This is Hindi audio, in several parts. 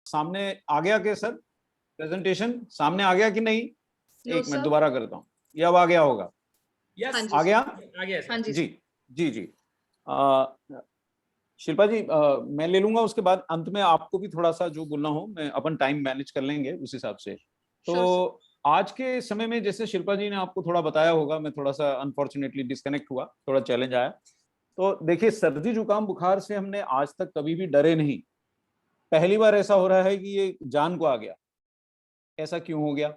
सामने आ गया क्या सर? प्रेजेंटेशन सामने आ गया कि नहीं? नो एक मिनट सर। दोबारा करता हूँ, ये अब आ गया होगा? यस हाँ जी आ सर। गया? आ गया सर। हाँ जी जी सर। जी जी। शिल्पा जी, मैं ले लूंगा, उसके बाद अंत में आपको भी थोड़ा सा जो बोलना हो मैं अपन टाइम मैनेज कर लेंगे उस हिसाब से। Sure sir. तो आज के समय में जैसे शिल्पा जी ने आपको थोड़ा बताया होगा, मैं थोड़ा सा अनफॉर्चुनेटली डिस्कनेक्ट हुआ, थोड़ा चैलेंज आया। तो देखिए, सर्दी जुकाम बुखार से हमने आज तक कभी भी डरे नहीं। पहली बार ऐसा हो रहा है कि ये जान को आ गया। ऐसा क्यों हो गया?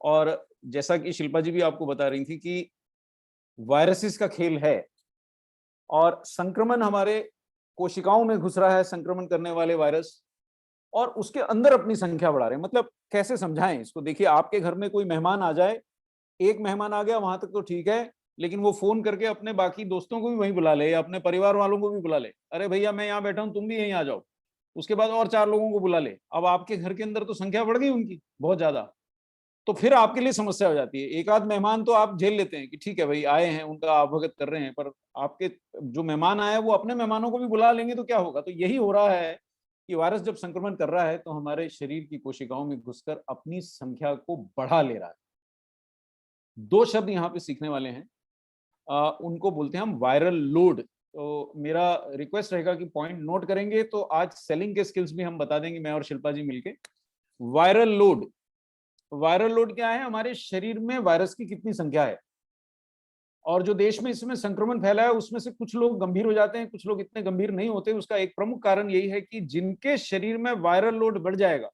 और जैसा कि शिल्पा जी भी आपको बता रही थी कि वायरसेस का खेल है और संक्रमण हमारे कोशिकाओं में घुस रहा है, संक्रमण करने वाले वायरस, और उसके अंदर अपनी संख्या बढ़ा रहे हैं। मतलब कैसे समझाएं इसको? देखिए, आपके घर में कोई मेहमान आ जाए, एक मेहमान आ गया वहां तक तो ठीक है, लेकिन वो फोन करके अपने बाकी दोस्तों को भी वहीं बुला ले या अपने परिवार वालों को भी बुला ले, अरे भैया मैं यहाँ बैठा हूँ, तुम भी यहीं आ जाओ। उसके बाद और 4 लोगों को बुला ले। अब आपके घर के अंदर तो संख्या बढ़ गई उनकी बहुत ज्यादा, तो फिर आपके लिए समस्या हो जाती है। एक आध मेहमान तो आप झेल लेते हैं कि ठीक है भाई आए हैं, उनका आभगत कर रहे हैं, पर आपके जो मेहमान आए वो अपने मेहमानों को भी बुला लेंगे तो क्या होगा? तो यही हो रहा है कि वायरस जब संक्रमण कर रहा है तो हमारे शरीर की कोशिकाओं में घुसकर अपनी संख्या को बढ़ा ले रहा है। 2 शब्द यहाँ पे सीखने वाले हैं, उनको बोलते हैं हम वायरल लोड। तो मेरा रिक्वेस्ट रहेगा कि पॉइंट नोट करेंगे, तो आज सेलिंग के स्किल्स भी हम बता देंगे, मैं और शिल्पा जी मिलके। वायरल लोड, वायरल लोड क्या है? हमारे शरीर में वायरस की कितनी संख्या है, और जो देश में इसमें संक्रमण फैला है उसमें से कुछ लोग गंभीर हो जाते हैं, कुछ लोग इतने गंभीर नहीं होते। उसका एक प्रमुख कारण यही है कि जिनके शरीर में वायरल लोड बढ़ जाएगा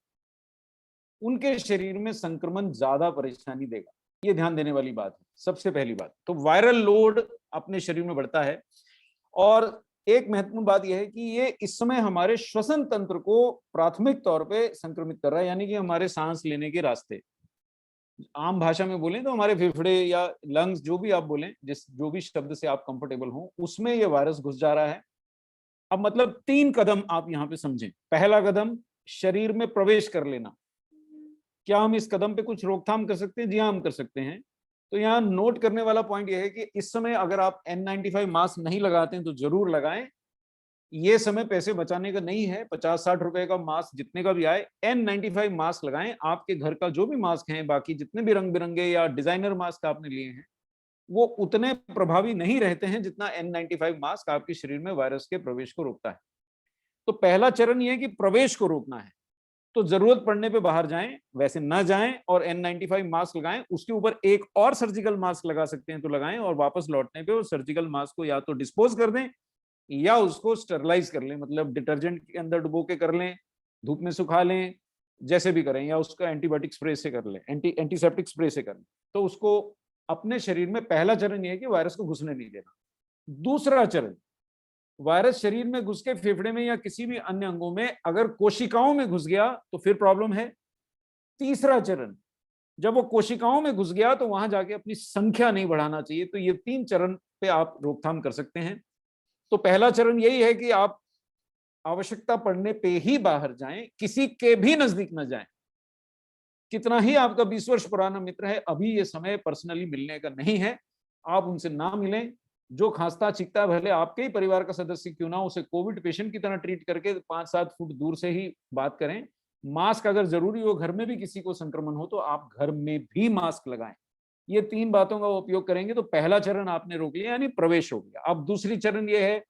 उनके शरीर में संक्रमण ज्यादा परेशानी देगा। ये ध्यान देने वाली बात है, सबसे पहली बात। तो वायरल लोड अपने शरीर में बढ़ता है, और एक महत्वपूर्ण बात यह है कि ये इस समय हमारे श्वसन तंत्र को प्राथमिक तौर पे संक्रमित कर रहा है, यानी कि हमारे सांस लेने के रास्ते। आम भाषा में बोलें तो हमारे फेफड़े या लंग्स, जो भी आप बोलें, जो भी शब्द से आप कंफर्टेबल हो, उसमें ये वायरस घुस जा रहा है। अब मतलब 3 कदम आप यहाँ पे समझें। पहला कदम, शरीर में प्रवेश कर लेना। क्या हम इस कदम पे कुछ रोकथाम कर सकते हैं? जी हाँ, हम कर सकते हैं। तो यहाँ नोट करने वाला पॉइंट यह है कि इस समय अगर आप N95 मास्क नहीं लगाते हैं तो जरूर लगाएं। ये समय पैसे बचाने का नहीं है। 50-60 रुपए का मास्क जितने का भी आए, N95 मास्क लगाएं। आपके घर का जो भी मास्क है, बाकी जितने भी रंग बिरंगे या डिजाइनर मास्क आपने लिए हैं, वो उतने प्रभावी नहीं रहते हैं जितना N95 मास्क आपके शरीर में वायरस के प्रवेश को रोकता है। तो पहला चरण यह है कि प्रवेश को रोकना है। तो जरूरत पड़ने पे बाहर जाएं, वैसे ना जाएं, और N95 मास्क लगाएं। उसके ऊपर एक और सर्जिकल मास्क लगा सकते हैं तो लगाएं, और वापस लौटने पे उस सर्जिकल मास्क को या तो डिस्पोज कर दें या उसको स्टरलाइज कर लें, मतलब डिटर्जेंट के अंदर डुबो के कर लें, धूप में सुखा लें, जैसे भी करें, या उसका एंटीबायोटिक स्प्रे से कर लें, एंटीसेप्टिक स्प्रे से कर लें। तो उसको अपने शरीर में, पहला चरण यह है कि वायरस को घुसने नहीं देना। दूसरा चरण, वायरस शरीर में घुस के फेफड़े में या किसी भी अन्य अंगों में अगर कोशिकाओं में घुस गया तो फिर प्रॉब्लम है। तीसरा चरण, जब वो कोशिकाओं में घुस गया तो वहां जाके अपनी संख्या नहीं बढ़ाना चाहिए। तो ये 3 चरण पे आप रोकथाम कर सकते हैं। तो पहला चरण यही है कि आप आवश्यकता पड़ने पे ही बाहर जाएं, किसी के भी नजदीक न जाएं। कितना ही आपका 20 वर्ष पुराना मित्र है, अभी ये समय पर्सनली मिलने का नहीं है। आप उनसे ना मिलें। जो खांसता छींकता है, भले आपके ही परिवार का सदस्य क्यों ना, उसे कोविड पेशेंट की तरह ट्रीट करके 5-7 फुट दूर से ही बात करें। मास्क अगर जरूरी हो, घर में भी किसी को संक्रमण हो तो आप घर में भी मास्क लगाएं। ये 3 बातों का उपयोग करेंगे तो पहला चरण आपने रोक लिया, यानी प्रवेश हो गया। अब दूसरी चरण ये है,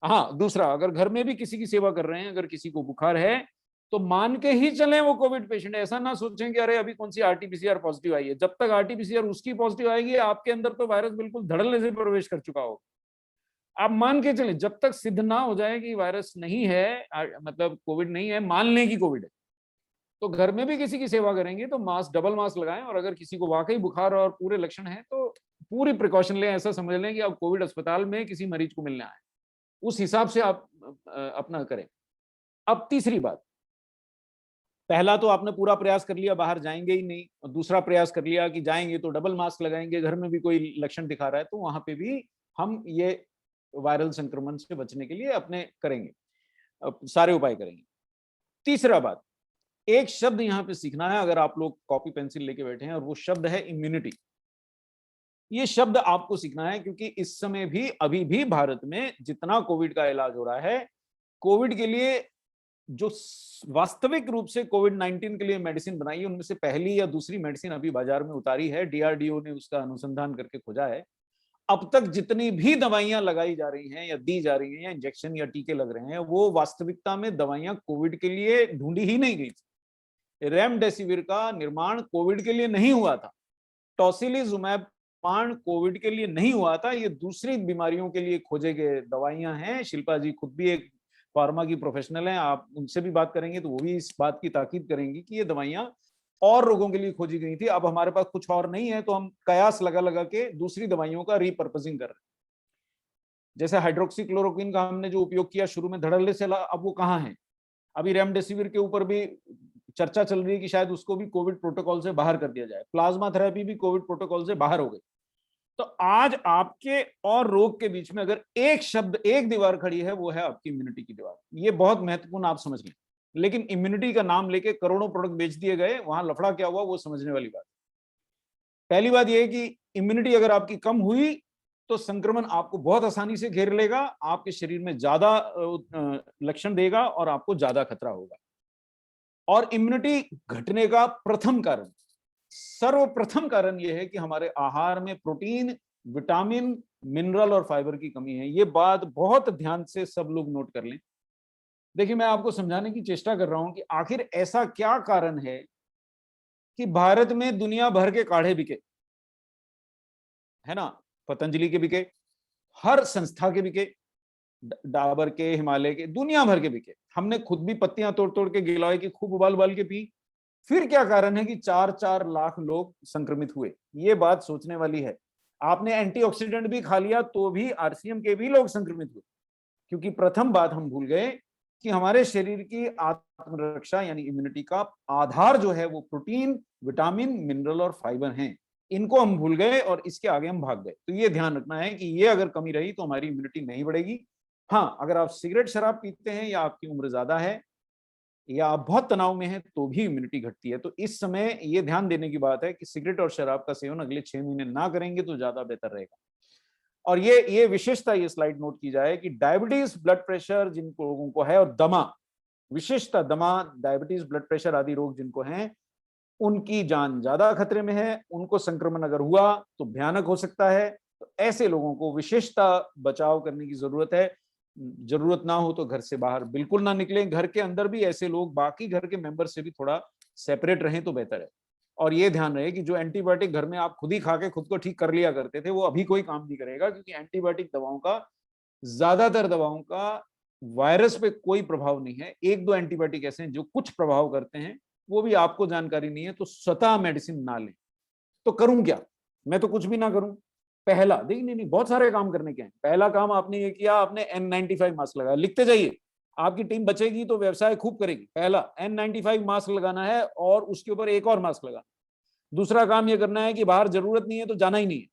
हाँ दूसरा, अगर घर में भी किसी की सेवा कर रहे हैं, अगर किसी को बुखार है तो मान के ही चलें वो कोविड पेशेंट है। ऐसा ना सोचें कि अरे अभी कौन सी आरटीपीसीआर पॉजिटिव आई है। जब तक आरटीपीसीआर उसकी पॉजिटिव आएगी, आपके अंदर तो वायरस बिल्कुल धड़ल्ले से प्रवेश कर चुका होगा। आप मान के चलें, जब तक सिद्ध ना हो जाए कि वायरस नहीं है, मतलब कोविड नहीं है, मान लें कि कोविड है, तो घर में भी किसी की सेवा करेंगे तो मास्क, डबल मास्क लगाएं। और अगर किसी को वाकई बुखार और पूरे लक्षण है तो पूरी प्रिकॉशन लें। ऐसा समझ लें कि आप कोविड अस्पताल में किसी मरीज को मिलने आए, उस हिसाब से आप अपना करें। अब तीसरी बात, पहला तो आपने पूरा प्रयास कर लिया, बाहर जाएंगे ही नहीं, और दूसरा प्रयास कर लिया कि जाएंगे तो डबल मास्क लगाएंगे, घर में भी कोई लक्षण दिखा रहा है तो वहां पे भी हम ये वायरल संक्रमण से बचने के लिए अपने करेंगे, सारे उपाय करेंगे। तीसरा बात, एक शब्द यहां पे सीखना है, अगर आप लोग कॉपी पेंसिल लेके बैठे हैं, और वो शब्द है इम्यूनिटी। ये शब्द आपको सीखना है, क्योंकि इस समय भी, अभी भी भारत में जितना कोविड का इलाज हो रहा है, कोविड के लिए जो वास्तविक रूप से कोविड-19 के लिए मेडिसिन बनाई है, उनमें से पहली या दूसरी मेडिसिन अभी बाजार में उतारी है, डीआरडीओ ने उसका अनुसंधान करके खोजा है। अब तक जितनी भी दवाइयां लगाई जा रही हैं या दी जा रही हैं या इंजेक्शन या टीके लग रहे हैं, वो वास्तविकता में दवाइयां कोविड के लिए ढूंढी ही नहीं गई थी। रेमडेसिविर का निर्माण कोविड के लिए नहीं हुआ था, टोसिलिजुमैब निर्माण कोविड के लिए नहीं हुआ था, ये दूसरी बीमारियों के लिए खोजे गए दवाइयां हैं। शिल्पा जी खुद भी एक फार्मा की प्रोफेशनल हैं, आप उनसे भी बात करेंगे तो वो भी इस बात की ताकीद करेंगी कि ये दवाइयां और रोगों के लिए खोजी गई थी। अब हमारे पास कुछ और नहीं है तो हम कयास लगा लगा के दूसरी दवाइयों का रिपर्पसिंग कर रहे हैं। जैसे हाइड्रोक्सीक्लोरोक्विन का हमने जो उपयोग किया शुरू में धड़ल्ले से, अब वो कहाँ है? अभी रेमडेसिविर के ऊपर भी चर्चा चल रही है कि शायद उसको भी कोविड प्रोटोकॉल से बाहर कर दिया जाए। प्लाज्मा थेरेपी भी कोविड प्रोटोकॉल से बाहर हो गई। तो आज आपके और रोग के बीच में अगर एक शब्द, एक दीवार खड़ी है, वो है आपकी इम्यूनिटी की दीवार। ये बहुत महत्वपूर्ण आप समझ लें। लेकिन इम्यूनिटी का नाम लेके करोड़ों प्रोडक्ट बेच दिए गए, वहां लफड़ा क्या हुआ वो समझने वाली बात। पहली बात यह है कि इम्यूनिटी अगर आपकी कम हुई तो संक्रमण आपको बहुत आसानी से घेर लेगा, आपके शरीर में ज्यादा लक्षण देगा और आपको ज्यादा खतरा होगा। और इम्यूनिटी घटने का प्रथम कारण, सर्वप्रथम कारण यह है कि हमारे आहार में प्रोटीन, विटामिन, मिनरल और फाइबर की कमी है। ये बात बहुत ध्यान से सब लोग नोट कर लें। देखिए, मैं आपको समझाने की चेष्टा कर रहा हूं कि आखिर ऐसा क्या कारण है कि भारत में दुनिया भर के काढ़े बिके, है ना? पतंजलि के बिके, हर संस्था के बिके, डाबर के, हिमालय के, दुनिया भर के बिके। हमने खुद भी पत्तियां तोड़ तोड़ के गिलोय की खूब उबाल उबाल के पी। फिर क्या कारण है कि 4-4 लाख लोग संक्रमित हुए? ये बात सोचने वाली है। आपने एंटीऑक्सीडेंट भी खा लिया तो भी आरसीएम के भी लोग संक्रमित हुए, क्योंकि प्रथम बात हम भूल गए कि हमारे शरीर की आत्मरक्षा यानी इम्यूनिटी का आधार जो है वो प्रोटीन, विटामिन, मिनरल और फाइबर हैं। इनको हम भूल गए और इसके आगे हम भाग गए। तो ये ध्यान रखना है कि ये अगर कमी रही तो हमारी इम्यूनिटी नहीं बढ़ेगी। हाँ, अगर आप सिगरेट शराब पीते हैं या आपकी उम्र ज्यादा है या आप बहुत तनाव में हैं तो भी इम्यूनिटी घटती है। तो इस समय ये ध्यान देने की बात है कि सिगरेट और शराब का सेवन अगले 6 महीने ना करेंगे तो ज्यादा बेहतर रहेगा। और ये विशेषता, ये स्लाइड नोट की जाए कि डायबिटीज, ब्लड प्रेशर जिन लोगों को है और दमा, विशेषता दमा, डायबिटीज, ब्लड प्रेशर आदि रोग जिनको हैं, उनकी जान ज्यादा खतरे में है। उनको संक्रमण अगर हुआ तो भयानक हो सकता है। तो ऐसे लोगों को विशेषता बचाव करने की जरूरत है। जरूरत ना हो तो घर से बाहर बिल्कुल ना निकलें। घर के अंदर भी ऐसे लोग बाकी घर के मेंबर से भी थोड़ा सेपरेट रहें तो बेहतर है। और ये ध्यान रहे कि जो एंटीबायोटिक घर में आप खुद ही खा के खुद को ठीक कर लिया करते थे, वो अभी कोई काम नहीं करेगा, क्योंकि एंटीबायोटिक दवाओं का, ज्यादातर दवाओं का वायरस पे कोई प्रभाव नहीं है। 1-2 एंटीबायोटिक ऐसे हैं जो कुछ प्रभाव करते हैं, वो भी आपको जानकारी नहीं है तो स्वतः मेडिसिन ना लें। तो करूं क्या? मैं तो कुछ भी ना करूं। पहला, देखिए, नहीं, बहुत सारे काम करने के हैं। पहला काम आपने ये किया, आपने N95 मास्क लगाया। लिखते जाइए, आपकी टीम बचेगी तो व्यवसाय खूब करेगी। पहला, N95 मास्क लगाना है और उसके ऊपर एक और मास्क लगाना। दूसरा काम ये करना है कि बाहर जरूरत नहीं है तो जाना ही नहीं है,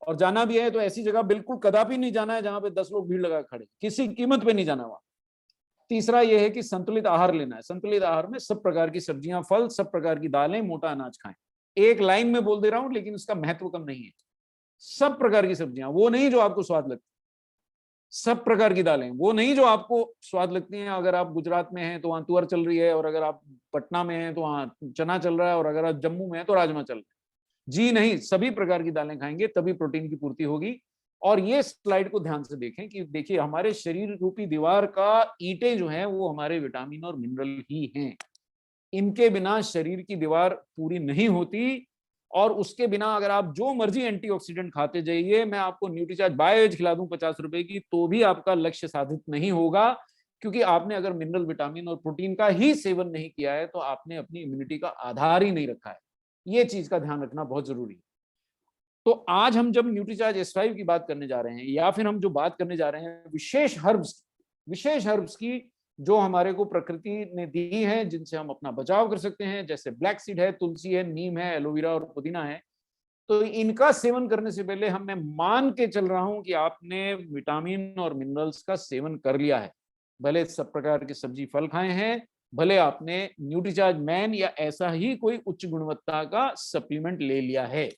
और जाना भी है तो ऐसी जगह बिल्कुल कदापि नहीं जाना है जहां पे 10 लोग भीड़ लगा खड़े, किसी कीमत पे नहीं जाना वहां। तीसरा यह है कि संतुलित आहार लेना है। संतुलित आहार में सब प्रकार की सब्जियां, फल, सब प्रकार की दालें, मोटा अनाज खाएं। एक लाइन में बोल दे रहा हूं लेकिन इसका महत्व कम नहीं है। सब प्रकार की सब्जियां, वो नहीं जो आपको स्वाद लगती, सब प्रकार की दालें, वो नहीं जो आपको स्वाद लगती हैं। अगर आप गुजरात में हैं तो वहां तुअर चल रही है, और अगर आप पटना में हैं तो वहां चना चल रहा है, और अगर आप जम्मू में हैं तो राजमा चल रहा है। जी नहीं, सभी प्रकार की दालें खाएंगे तभी प्रोटीन की पूर्ति होगी। और ये स्लाइड को ध्यान से देखें कि देखिए, हमारे शरीर रूपी दीवार का ईंटें जो हैं वो हमारे विटामिन और मिनरल ही हैं। इनके बिना शरीर की दीवार पूरी नहीं होती। और उसके बिना अगर आप जो मर्जी एंटीऑक्सीडेंट खाते जाइए, मैं आपको न्यूट्रीचार्ज बायोएज खिला दूं 50 रुपए की, तो भी आपका लक्ष्य साधित नहीं होगा। क्योंकि आपने अगर मिनरल, विटामिन और प्रोटीन का ही सेवन नहीं किया है तो आपने अपनी इम्यूनिटी का आधार ही नहीं रखा है। ये चीज का ध्यान रखना बहुत जरूरी है। तो आज हम जब न्यूट्रीचार्ज S5 की बात करने जा रहे हैं, या फिर हम जो बात करने जा रहे हैं विशेष हर्ब्स की, जो हमारे को प्रकृति ने दी है, जिनसे हम अपना बचाव कर सकते हैं, जैसे ब्लैक सीड है, तुलसी है, नीम है, एलोवेरा और पुदीना है। तो इनका सेवन करने से पहले मैं मान के चल रहा हूं कि आपने विटामिन और मिनरल्स का सेवन कर लिया है। भले सब प्रकार के सब्जी फल खाए हैं, भले आपने न्यूट्रीचार्ज मैन या ऐसा ही कोई उच्च गुणवत्ता का सप्लीमेंट ले लिया है,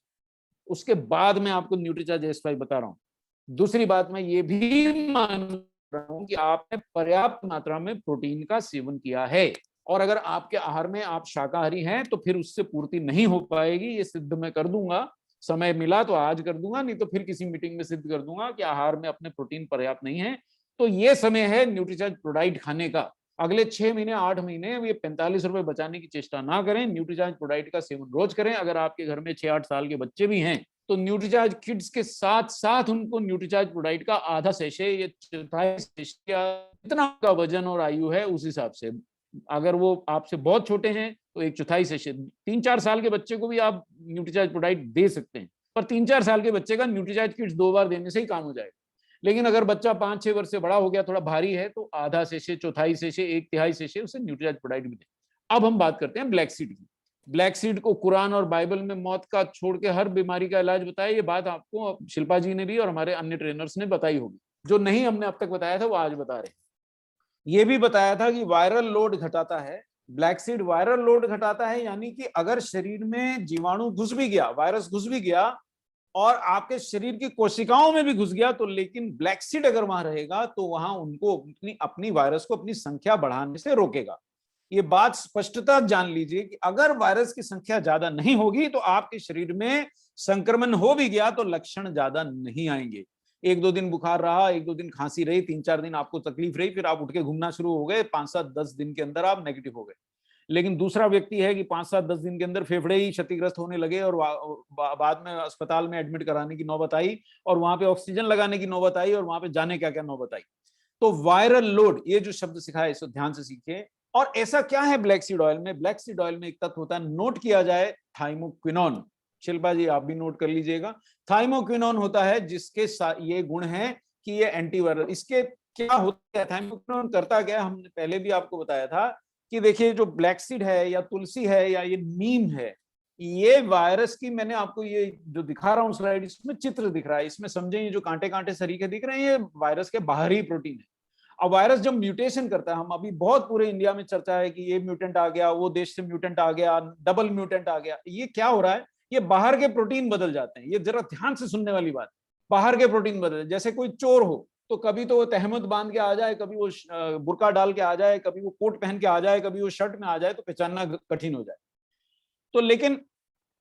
उसके बाद मैं आपको न्यूट्रीचार्ज S5 बता रहा हूं। दूसरी बात, मैं ये भी मान रहा हूं कि आपने पर्याप्त मात्रा में प्रोटीन का सेवन किया है, और अगर आपके आहार में आप शाकाहारी हैं तो फिर उससे पूर्ति नहीं हो पाएगी। ये सिद्ध मैं कर दूंगा, समय मिला तो आज कर दूंगा, नहीं तो फिर किसी मीटिंग में सिद्ध कर दूंगा कि आहार में अपने प्रोटीन पर्याप्त नहीं है। तो ये समय है न्यूट्रीचार्ज प्रोडाइट खाने का। अगले 6 महीने 8 महीने ये 45 रुपए बचाने की चेष्टा ना करें, न्यूट्रीचार्ज प्रोडाइट का सेवन रोज करें। अगर आपके घर में 6-8 साल के बच्चे भी हैं तो न्यूट्रीचार्ज किड्स के साथ साथ उनको न्यूट्रीचार्ज प्रोडाइट का आधा सेशे या चौथाई सेशे, या जितना का वजन और आयु है उस हिसाब से, अगर वो आपसे बहुत छोटे हैं तो 1/4 सेशे, 3-4 साल के बच्चे को भी आप न्यूट्रीचार्ज प्रोडाइट दे सकते हैं, पर 3-4 साल के बच्चे का न्यूट्रीचार्ज किड्स 2 बार देने से ही काम हो जाएगा। लेकिन अगर बच्चा 5-6 वर्ष से बड़ा हो गया, थोड़ा भारी है, तो आधा सेशे, चौथाई सेशे, 1/3 सेशे उसे न्यूट्रीचार्ज प्रोडाइट भी दें। अब हम बात करते हैं ब्लैक सीड की। ब्लैक सीड को कुरान और बाइबल में मौत का छोड़ के हर बीमारी का इलाज बताया। ये बात आपको शिल्पा जी ने भी और हमारे अन्य ट्रेनर्स ने बताई होगी। जो नहीं हमने अब तक बताया था वो आज बता रहे हैं। ये भी बताया था कि वायरल लोड घटाता है, ब्लैक सीड वायरल लोड घटाता है, यानी कि अगर शरीर में जीवाणु घुस भी गया, वायरस घुस भी गया और आपके शरीर की कोशिकाओं में भी घुस गया, तो लेकिन ब्लैक सीड अगर वहां रहेगा तो वहां उनको अपनी वायरस को अपनी संख्या बढ़ाने से रोकेगा। ये बात स्पष्टता जान लीजिए कि अगर वायरस की संख्या ज्यादा नहीं होगी तो आपके शरीर में संक्रमण हो भी गया तो लक्षण ज्यादा नहीं आएंगे। 1-2 दिन बुखार रहा, 1-2 दिन खांसी रही, 3-4 दिन आपको तकलीफ रही, फिर आप उठ के घूमना शुरू हो गए, 5-7-10 दिन के अंदर आप नेगेटिव हो गए। लेकिन दूसरा व्यक्ति है कि 5-7-10 दिन के अंदर फेफड़े ही क्षतिग्रस्त होने लगे और बाद में अस्पताल में एडमिट कराने की नौबत आई, और वहां पे ऑक्सीजन लगाने की नौबत आई, और वहां पे जाने क्या क्या नौबत आई। तो वायरल लोड, ये जो शब्द सिखाया इसको ध्यान से सीखिए। और ऐसा क्या है ब्लैक सीड ऑयल में? ब्लैक सीड ऑयल में एक तत्व होता है, नोट किया जाए, थाइमोक्विनोन। शिल्पा जी आप भी नोट कर लीजिएगा। थाइमोक्विनोन होता है जिसके ये गुण है कि ये एंटीवायरल। इसके क्या होता है, थाइमोक्विनोन करता क्या है, हमने पहले भी आपको बताया था कि देखिए जो ब्लैक सीड है या तुलसी है या ये नीम है, ये वायरस की, मैंने आपको ये जो दिखा रहा हूँ स्लाइड, इसमें चित्र दिख रहा है, इसमें समझे ये जो कांटे कांटे सरीखे दिख रहे हैं ये वायरस के बाहरी प्रोटीन है। अब वायरस जब म्यूटेशन करता है, हम अभी बहुत पूरे इंडिया में चर्चा है कि ये म्यूटेंट आ गया, वो देश से म्यूटेंट आ गया, डबल म्यूटेंट आ गया, ये क्या हो रहा है, ये बाहर के प्रोटीन बदल जाते हैं। ये जरा ध्यान से सुनने वाली बात, बाहर के प्रोटीन बदल, जैसे कोई चोर हो तो कभी तो वो तहमत बांध के आ जाए, कभी वो बुर्का डाल के आ जाए, कभी वो कोट पहन के आ जाए, कभी वो शर्ट में आ जाए, तो पहचानना कठिन हो जाए। तो लेकिन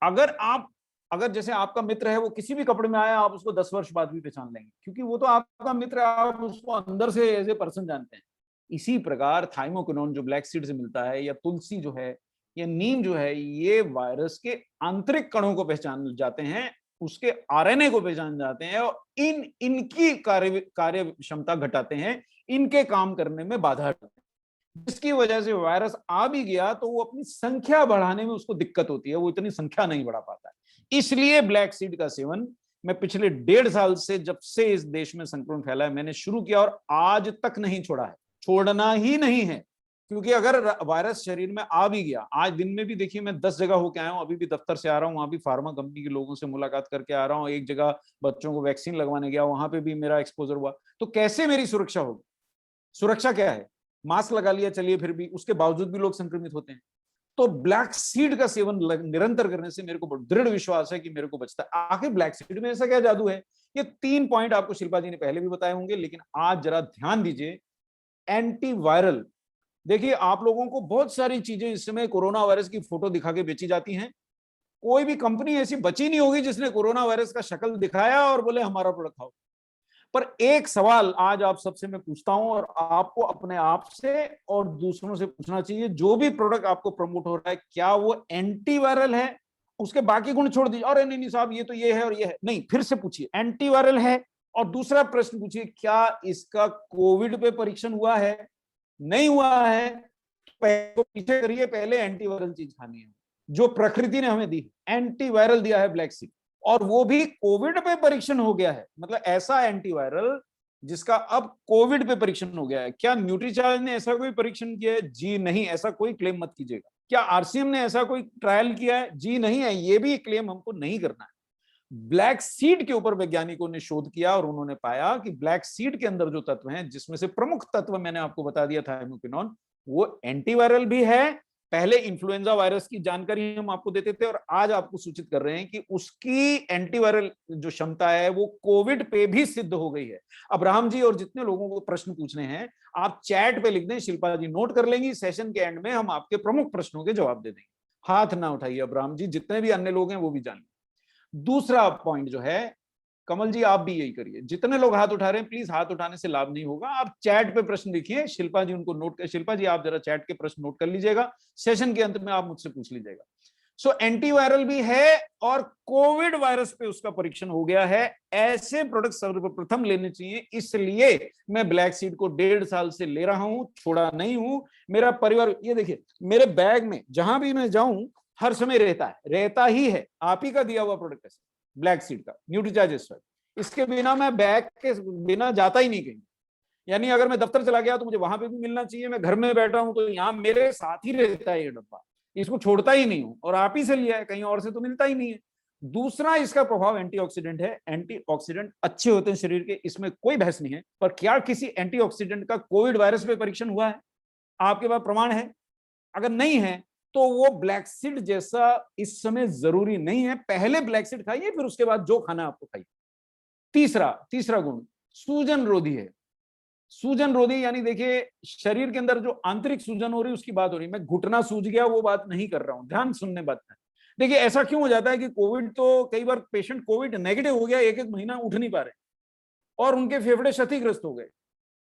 अगर जैसे आपका मित्र है, वो किसी भी कपड़े में आया, आप उसको 10 वर्ष बाद भी पहचान लेंगे, क्योंकि वो तो आपका मित्र है, आप उसको अंदर से एज ए पर्सन जानते हैं। इसी प्रकार थाइमोक्विनोन जो ब्लैक सीड से मिलता है, या तुलसी जो है, या नीम जो है, ये वायरस के आंतरिक कणों को पहचान जाते हैं, उसके आरएनए को पहचान जाते हैं, और इनकी कार्य क्षमता घटाते हैं, इनके काम करने में बाधा डालते हैं, जिसकी वजह से वायरस आ भी गया तो वो अपनी संख्या बढ़ाने में उसको दिक्कत होती है, वो इतनी संख्या नहीं बढ़ा पाता है। इसलिए ब्लैक सीड का सेवन मैं पिछले 1.5 साल से, जब से इस देश में संक्रमण फैला है, मैंने शुरू किया और आज तक नहीं छोड़ा है, छोड़ना ही नहीं है। क्योंकि अगर वायरस शरीर में आ भी गया, आज दिन में भी देखिए मैं 10 जगह होके आया हूँ, अभी भी दफ्तर से आ रहा हूँ, वहां भी फार्मा कंपनी के लोगों से मुलाकात करके आ रहा हूँ, एक जगह बच्चों को वैक्सीन लगवाने गया, वहां पे भी मेरा एक्सपोजर हुआ। तो कैसे मेरी सुरक्षा होगी? सुरक्षा क्या है? मास्क लगा लिया, चलिए, फिर भी उसके बावजूद भी लोग संक्रमित होते हैं। तो ब्लैक सीड का सेवन निरंतर करने से मेरे को दृढ़ विश्वास है कि मेरे को बचता है। आखिर ब्लैक सीड में ऐसा क्या जादू है? ये 3 पॉइंट आपको शिल्पा जी ने पहले भी बताए होंगे, लेकिन आज जरा ध्यान दीजिए। एंटीवायरल, देखिए आप लोगों को बहुत सारी चीजें इस समय कोरोना वायरस की फोटो दिखा के बेची जाती हैं। कोई भी कंपनी ऐसी बची नहीं होगी जिसने कोरोना वायरस का शक्ल दिखाया और बोले हमारा प्रोडक्ट खाओ। पर एक सवाल आज आप सबसे मैं पूछता हूं, और आपको अपने आप से और दूसरों से पूछना चाहिए, जो भी प्रोडक्ट आपको प्रमोट हो रहा है, क्या वो एंटीवायरल है? उसके बाकी गुण छोड़ दीजिए, अरे नहीं साहब ये तो ये है और ये है, नहीं, फिर से पूछिए एंटीवायरल है। और दूसरा प्रश्न पूछिए, क्या इसका कोविड पे परीक्षण हुआ है? नहीं हुआ है, पीछे करिए, पहले एंटीवायरल चीज खानी है जो प्रकृति ने हमें दी। एंटीवायरल दिया है ब्लैक सीड, और वो भी कोविड पे परीक्षण हो गया है। मतलब ऐसा एंटीवायरल जिसका अब कोविड पे परीक्षण हो गया है। क्या न्यूट्रीचार्ज ने ऐसा कोई परीक्षण किया है? जी नहीं, ऐसा कोई क्लेम मत कीजिएगा। क्या आरसीएम ने ऐसा कोई ट्रायल किया है? जी नहीं है, ये भी क्लेम हमको नहीं करना है। ब्लैक सीड के ऊपर वैज्ञानिकों ने शोध किया और उन्होंने पाया कि ब्लैक सीड के अंदर जो तत्व हैं, जिसमें से प्रमुख तत्व मैंने आपको बता दिया था थाइमोक्विनोन, वो एंटीवायरल भी है पहले इन्फ्लुएंजा वायरस की जानकारी हम आपको देते थे, और आज आपको सूचित कर रहे हैं कि उसकी एंटीवायरल जो क्षमता है वो कोविड पे भी सिद्ध हो गई है। अब्राहम जी और जितने लोगों को प्रश्न पूछने हैं, आप चैट पे लिख दें, शिल्पा जी नोट कर लेंगी, सेशन के एंड में हम आपके प्रमुख प्रश्नों के जवाब दे देंगे। हाथ ना उठाइए अब्राहम जी, जितने भी अन्य लोग हैं वो भी जान लें। दूसरा पॉइंट जो है, कमल जी आप भी यही करिए, जितने लोग हाथ उठा रहे हैं प्लीज हाथ उठाने से लाभ नहीं होगा, आप चैट पे प्रश्न लिखिए, शिल्पा जी उनको नोट कर, शिल्पा जी आप जरा चैट के प्रश्न नोट कर लीजिएगा, सेशन के अंत में आप मुझसे पूछ लीजिएगा। सो एंटीवायरल भी है और कोविड वायरस पे उसका परीक्षण हो गया है। ऐसे प्रोडक्ट सर्वप्रथम लेने चाहिए, इसलिए मैं ब्लैक सीड को 1.5 साल से ले रहा हूं, छोड़ा नहीं हूं। मेरा परिवार, ये देखिए मेरे बैग में जहां भी मैं जाऊं हर समय रहता ही है आप ही का दिया हुआ प्रोडक्ट है ब्लैक सीड का न्यूट्रीचार्ज S5। इसके बिना मैं बैग के बिना जाता ही नहीं कहीं। यानी अगर मैं दफ्तर चला गया तो मुझे वहां पे भी मिलना चाहिए, मैं घर में बैठा हूं तो यहाँ मेरे साथ ही रहता है ये डब्बा, इसको छोड़ता ही नहीं हूं, और आप ही से लिया है, कहीं और से तो मिलता ही नहीं है। दूसरा, इसका प्रभाव एंटीऑक्सीडेंट है। एंटीऑक्सीडेंट अच्छे होते हैं शरीर के, इसमें कोई बहस नहीं है, पर क्या किसी एंटीऑक्सीडेंट का कोविड वायरस पे परीक्षण हुआ है? आपके पास प्रमाण है? अगर नहीं है तो वो ब्लैक सीड जैसा इस समय जरूरी नहीं है। पहले ब्लैक सीड खाइए, फिर उसके बाद जो खाना आपको खाइए। तीसरा गुण सूजन रोधी है। सूजन रोधी यानी देखिए शरीर के अंदर जो आंतरिक सूजन हो रही है उसकी बात हो रही है, मैं घुटना सूज गया वो बात नहीं कर रहा हूं, ध्यान सुनने बात है। देखिए ऐसा क्यों हो जाता है कि कोविड, तो कई बार पेशेंट कोविड नेगेटिव हो गया, एक महीना उठ नहीं पा रहे और उनके फेफड़े क्षतिग्रस्त हो गए,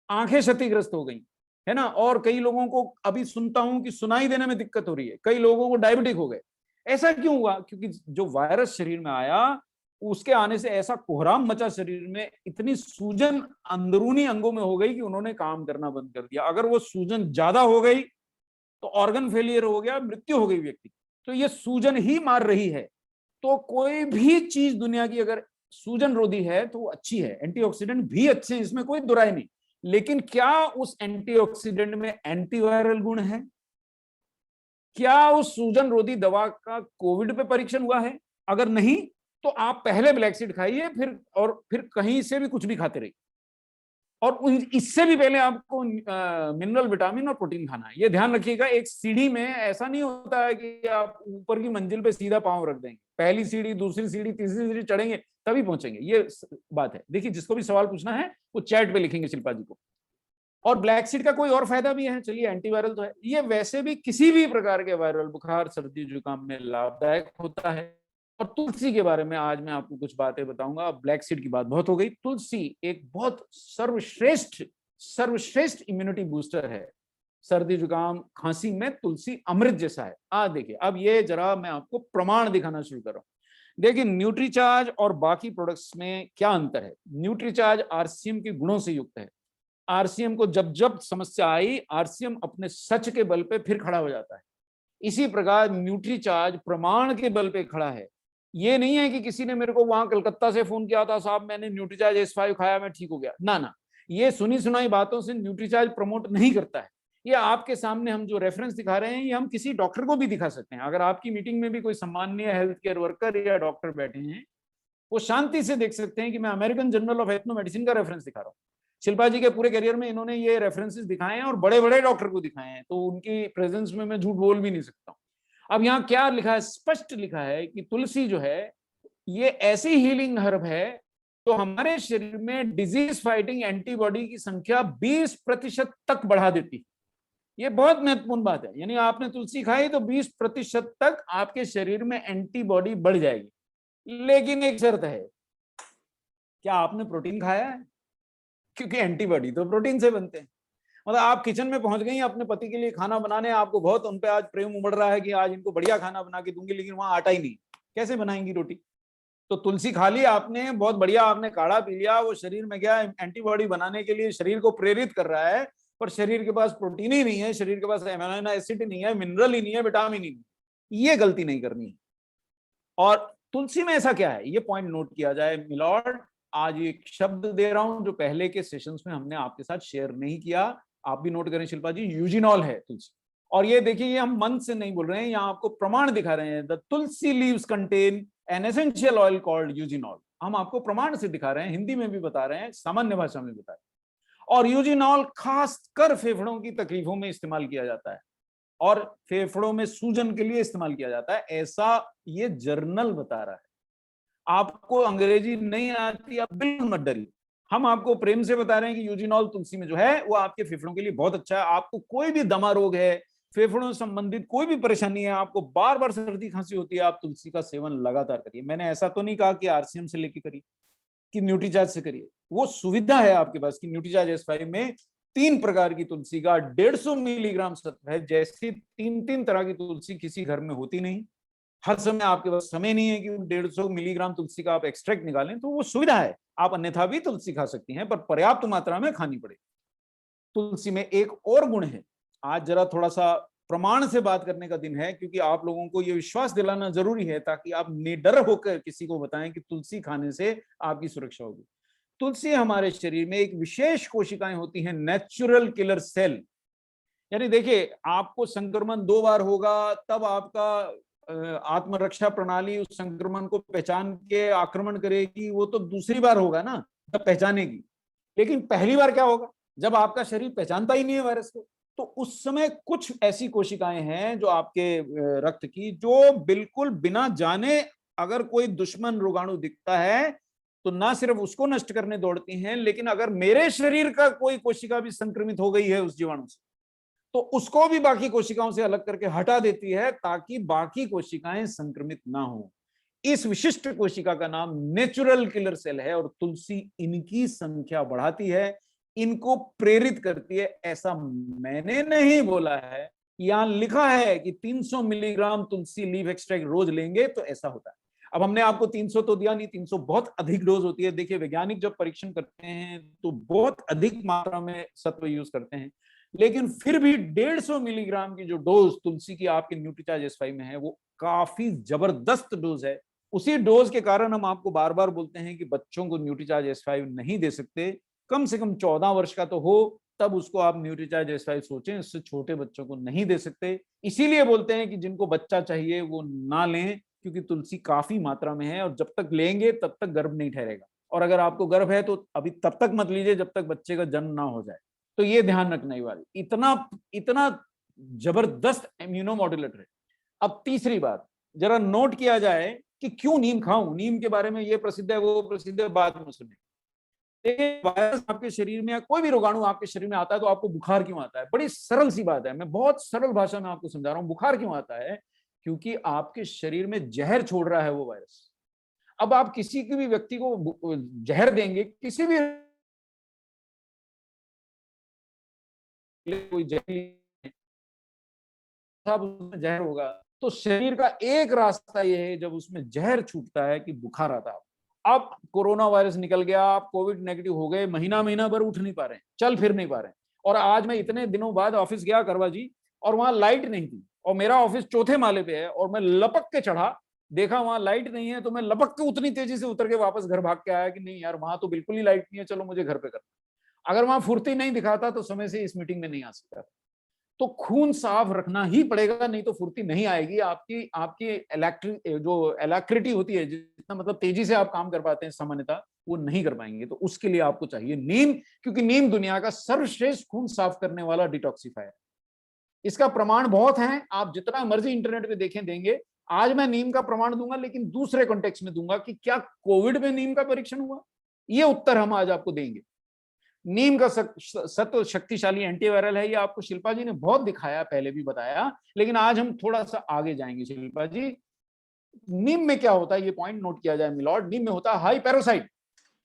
आंखें क्षतिग्रस्त हो गई, है ना, और कई लोगों को अभी सुनता हूं कि सुनाई देने में दिक्कत हो रही है, कई लोगों को डायबिटिक हो गए। ऐसा क्यों हुआ? क्योंकि जो वायरस शरीर में आया उसके आने से ऐसा कोहराम मचा शरीर में, इतनी सूजन अंदरूनी अंगों में हो गई कि उन्होंने काम करना बंद कर दिया। अगर वो सूजन ज्यादा हो गई तो ऑर्गन फेलियर हो गया, मृत्यु हो गई व्यक्ति। तो ये सूजन ही मार रही है। तो कोई भी चीज दुनिया की अगर सूजन रोधी है तो वो अच्छी है, एंटीऑक्सीडेंट भी अच्छे हैं, इसमें कोई दुराई नहीं। लेकिन क्या उस एंटीऑक्सीडेंट में एंटीवायरल गुण है? क्या उस सूजन रोधी दवा का कोविड पे परीक्षण हुआ है? अगर नहीं तो आप पहले ब्लैक सीड खाइए, फिर कहीं से भी कुछ भी खाते रहिए, और इससे भी पहले आपको मिनरल, विटामिन और प्रोटीन खाना है। ये ध्यान रखिएगा, एक सीढ़ी में ऐसा नहीं होता है कि आप ऊपर की मंजिल पे सीधा पांव रख देंगे, पहली सीढ़ी, दूसरी सीढ़ी, तीसरी सीढ़ी चढ़ेंगे तभी पहुंचेंगे, ये बात है। देखिए जिसको भी सवाल पूछना है वो चैट पे लिखेंगे शिल्पा जी को। और ब्लैक सीड का कोई और फायदा भी है, चलिए एंटीवायरल तो है, ये वैसे भी किसी भी प्रकार के वायरल, बुखार, सर्दी, जुकाम में लाभदायक होता है। और तुलसी के बारे में आज मैं आपको कुछ बातें बताऊंगा। ब्लैक सीड की बात बहुत हो गई, तुलसी एक बहुत सर्वश्रेष्ठ इम्यूनिटी बूस्टर है। सर्दी, जुकाम, खांसी में तुलसी अमृत जैसा है। आज देखिए, अब ये जरा मैं आपको प्रमाण दिखाना शुरू कर रहा हूं। देखिए न्यूट्रीचार्ज और बाकी प्रोडक्ट्स में क्या अंतर है। न्यूट्रीचार्ज आरसीएम के गुणों से युक्त है। आरसीएम को जब जब समस्या आई, आरसीएम अपने सच के बल पे फिर खड़ा हो जाता है। इसी प्रकार न्यूट्रीचार्ज प्रमाण के बल पे खड़ा है। ये नहीं है कि किसी ने मेरे को वहां कलकत्ता से फोन किया था, साहब मैंने न्यूट्रीचार्ज S5 खाया, मैं ठीक हो गया, ना ना, ये सुनी सुनाई बातों से न्यूट्रीचार्ज प्रमोट नहीं करता है। ये आपके सामने हम जो रेफरेंस दिखा रहे हैं, ये हम किसी डॉक्टर को भी दिखा सकते हैं। अगर आपकी मीटिंग में भी कोई सम्माननीय हेल्थ केयर वर्कर या डॉक्टर बैठे हैं, वो शांति से देख सकते हैं कि मैं American journal of ethno medicine का रेफरेंस दिखा रहा हूँ। शिल्पा जी के पूरे करियर में इन्होंने ये रेफरेंसेस दिखाए हैं और बड़े बड़े डॉक्टर को दिखाए हैं, तो उनकी प्रेजेंस में मैं झूठ बोल भी नहीं सकता हूँ। अब यहाँ क्या लिखा है, स्पष्ट लिखा है कि तुलसी जो है ये ऐसी हीलिंग हर्ब है तो हमारे शरीर में डिजीज फाइटिंग एंटीबॉडी की संख्या 20% तक बढ़ा देती है। ये बहुत महत्वपूर्ण बात है। यानी आपने तुलसी खाई तो 20% तक आपके शरीर में एंटीबॉडी बढ़ जाएगी। लेकिन एक शर्त है, क्या आपने प्रोटीन खाया है? क्योंकि एंटीबॉडी तो प्रोटीन से बनते हैं। मतलब आप किचन में पहुंच गई अपने पति के लिए खाना बनाने, आपको बहुत उन पे आज प्रेम उमड़ रहा है कि आज इनको बढ़िया खाना बना के दूंगी, लेकिन वहां आटा ही नहीं, कैसे बनाएंगी रोटी? तो तुलसी खा ली आपने, बहुत बढ़िया, आपने काढ़ा पी लिया, वो शरीर में क्या एंटीबॉडी बनाने के लिए शरीर को प्रेरित कर रहा है, पर शरीर के पास प्रोटीन ही नहीं है, शरीर के पास एमिनो एसिड नहीं है, मिनरल ही नहीं है, विटामिन ही नहीं है। ये गलती नहीं करनी है। और तुलसी में ऐसा क्या है, ये पॉइंट नोट किया जाए मिलॉर्ड। आज एक शब्द दे रहा हूं जो पहले के सेशंस में हमने आपके साथ शेयर नहीं किया, आप भी नोट करें शिल्पा जी, यूजिनॉल है तुलसी। और ये देखिए, ये हम मन से नहीं बोल रहे हैं, यहाँ आपको प्रमाण दिखा रहे हैं। The Tulsi leaves contain an essential oil called eugenol. हम आपको प्रमाण से दिखा रहे हैं, हिंदी में भी बता रहे हैं, सामान्य भाषा में बता रहे हैं। और यूजिनॉल खासकर फेफड़ों की तकलीफों में इस्तेमाल किया जाता है। और फेफड़ों में सूजन के लिए इस्तेमाल किया जाता है, ऐसा ये जर्नल बता रहा है। आपको अंग्रेजी नहीं आती, आप बिल्कुल मत डरिए, हम आपको प्रेम से बता रहे हैं कि यूजिनॉल तुलसी में जो है वो आपके फेफड़ों के लिए बहुत अच्छा है। आपको कोई भी दमा रोग है, फेफड़ों से संबंधित कोई भी परेशानी है, आपको बार बार सर्दी खांसी होती है, आप तुलसी का सेवन लगातार करिए। मैंने ऐसा तो नहीं कहा कि आरसीएम से लेके करिए, कि न्यूट्रीचार्ज से करिए, वो सुविधा है आपके पास कि न्यूट्रीचार्ज S5 में 3 प्रकार की तुलसी का 150 मिलीग्राम सत्व है। जैसी 3 तरह की तुलसी किसी घर में होती नहीं, हर समय आपके पास समय नहीं है कि 150 मिलीग्राम तुलसी का आप एक्सट्रैक्ट निकालें, तो वो सुविधा है, आप अन्यथा भी तुलसी खा सकती हैं, पर पर्याप्त मात्रा में खानी पड़ेगी। तुलसी में एक और गुण है, आज जरा थोड़ा सा प्रमाण से बात करने का दिन है, क्योंकि आप लोगों को यह विश्वास दिलाना जरूरी है ताकि आप निडर होकर किसी को बताएं कि तुलसी खाने से आपकी सुरक्षा होगी। तुलसी हमारे शरीर में एक विशेष कोशिकाएं होती हैं, नेचुरल किलर सेल। यानी देखिए, आपको संक्रमण 2 बार होगा तब आपका आत्मरक्षा प्रणाली उस संक्रमण को पहचान के आक्रमण करेगी, वो तो दूसरी बार होगा ना तब पहचानेगी। लेकिन पहली बार क्या होगा, जब आपका शरीर पहचानता ही नहीं है वायरस को, तो उस समय कुछ ऐसी कोशिकाएं हैं जो आपके रक्त की, जो बिल्कुल बिना जाने अगर कोई दुश्मन रोगाणु दिखता है तो ना सिर्फ उसको नष्ट करने दौड़ती हैं, लेकिन अगर मेरे शरीर का कोई कोशिका भी संक्रमित हो गई है उस जीवाणु से, तो उसको भी बाकी कोशिकाओं से अलग करके हटा देती है ताकि बाकी कोशिकाएं संक्रमित ना हो। इस विशिष्ट कोशिका का नाम नेचुरल किलर सेल है, और तुलसी इनकी संख्या बढ़ाती है, इनको प्रेरित करती है। ऐसा मैंने नहीं बोला है, यहां लिखा है कि 300 मिलीग्राम तुलसी लीफ एक्सट्रैक्ट रोज लेंगे तो ऐसा होता है। अब हमने आपको 300 तो दिया नहीं, 300 बहुत अधिक डोज होती है। देखिए, वैज्ञानिक जब परीक्षण करते हैं तो बहुत अधिक मात्रा में सत्व यूज करते हैं, लेकिन फिर भी 150 मिलीग्राम की जो डोज तुलसी की आपके न्यूट्रीचार्ज S5 में है वो काफी जबरदस्त डोज है। उसी डोज के कारण हम आपको बार बार बोलते हैं कि बच्चों को न्यूट्रीचार्ज S5 नहीं दे सकते, कम से कम 14 वर्ष का तो हो तब उसको आप न्यूट्रीचार्ज S5 सोचें, इससे छोटे बच्चों को नहीं दे सकते। इसीलिए बोलते हैं कि जिनको बच्चा चाहिए वो ना लें, क्योंकि तुलसी काफी मात्रा में है और जब तक लेंगे तब तक गर्भ नहीं ठहरेगा, और अगर आपको गर्भ है तो अभी तब तक मत लीजिए जब तक बच्चे का जन्म ना हो जाए। तो ये ध्यान रखना ही वाली, इतना इतना जबरदस्त इम्यूनो मॉड्यूलेटर है। अब तीसरी बात जरा नोट किया जाए कि क्यों नीम खाऊं, नीम के बारे में ये प्रसिद्ध है वो प्रसिद्ध है, बाद में सुने। देखिए, वायरस आपके शरीर में या कोई भी रोगाणु आपके शरीर में आता है तो आपको बुखार क्यों आता है? बड़ी सरल सी बात है, मैं बहुत सरल भाषा में आपको समझा रहा हूं। बुखार क्यों आता है? क्योंकि आपके शरीर में जहर छोड़ रहा है वो वायरस। अब आप किसी की भी व्यक्ति को जहर देंगे, किसी भी कोई जहर उसमें जहर होगा, तो शरीर का एक रास्ता ये है, जब उसमें जहर छूटता है कि बुखार आता है। अब कोरोना वायरस निकल गया, आप कोविड नेगेटिव हो गए, महीना महीना भर उठ नहीं पा रहे हैं, चल फिर नहीं पा रहे हैं, और आज मैं इतने दिनों बाद ऑफिस गया करवा जी, और वहां लाइट नहीं थी, और मेरा ऑफिस चौथे माले पे है, और मैं लपक के चढ़ा, देखा वहां लाइट नहीं है, तो मैं लपक के उतनी तेजी से उतर के वापस घर भाग के आया कि नहीं यार, वहां तो बिल्कुल ही लाइट नहीं है, चलो मुझे घर पे करना। अगर वहां फुर्ती नहीं दिखाता तो समय से इस मीटिंग में नहीं आ सकता। तो खून साफ रखना ही पड़ेगा, नहीं तो फुर्ती नहीं आएगी। आपकी आपकी एलैक्रिटी होती है, जितना मतलब तेजी से आप काम कर पाते हैं सामान्यतः, वो नहीं कर पाएंगे। तो उसके लिए आपको चाहिए नीम, क्योंकि नीम दुनिया का सर्वश्रेष्ठ खून साफ करने वाला डिटॉक्सिफायर। इसका प्रमाण बहुत है, आप जितना मर्जी इंटरनेट पे देखें देंगे। आज मैं नीम का प्रमाण दूंगा, लेकिन दूसरे कॉन्टेक्स्ट में दूंगा कि क्या कोविड में नीम का परीक्षण हुआ, ये उत्तर हम आज आपको देंगे। नीम का सत्व शक्तिशाली एंटीवायरल है, ये आपको शिल्पा जी ने बहुत दिखाया, पहले भी बताया, लेकिन आज हम थोड़ा सा आगे जाएंगे। शिल्पा जी, नीम में क्या होता है ये पॉइंट नोट किया जाए मिलॉर्ड। नीम में होता है हाई पैरोसाइट,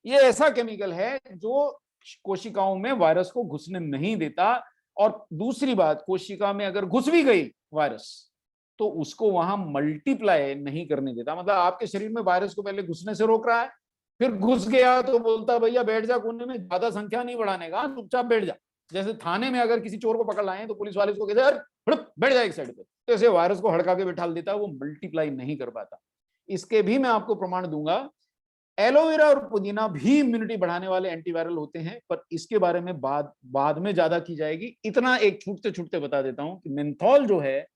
ये ऐसा केमिकल है जो कोशिकाओं में वायरस को घुसने नहीं देता, और दूसरी बात, कोशिका में अगर घुस भी गई वायरस तो उसको वहां मल्टीप्लाई नहीं करने देता। मतलब आपके शरीर में वायरस को पहले घुसने से रोक रहा है, फिर घुस गया तो बोलता भैया बैठ जा कोने में, ज्यादा संख्या नहीं बढ़ाने का, चुपचाप बैठ जा। जैसे थाने में अगर किसी चोर को पकड़ लाए तो पुलिस वाले उसको कहते हैं बैठ जा एक साइड पे, तो ऐसे वायरस को हड़का के बैठा देता है, वो मल्टीप्लाई नहीं कर पाता। इसके भी मैं आपको प्रमाण दूंगा। एलोवेरा और पुदीना भी इम्यूनिटी बढ़ाने वाले एंटीवायरल होते हैं, पर इसके बारे में बाद में ज्यादा की जाएगी। इतना एक छूटते छूटते बता देता हूं कि मेंथॉल जो है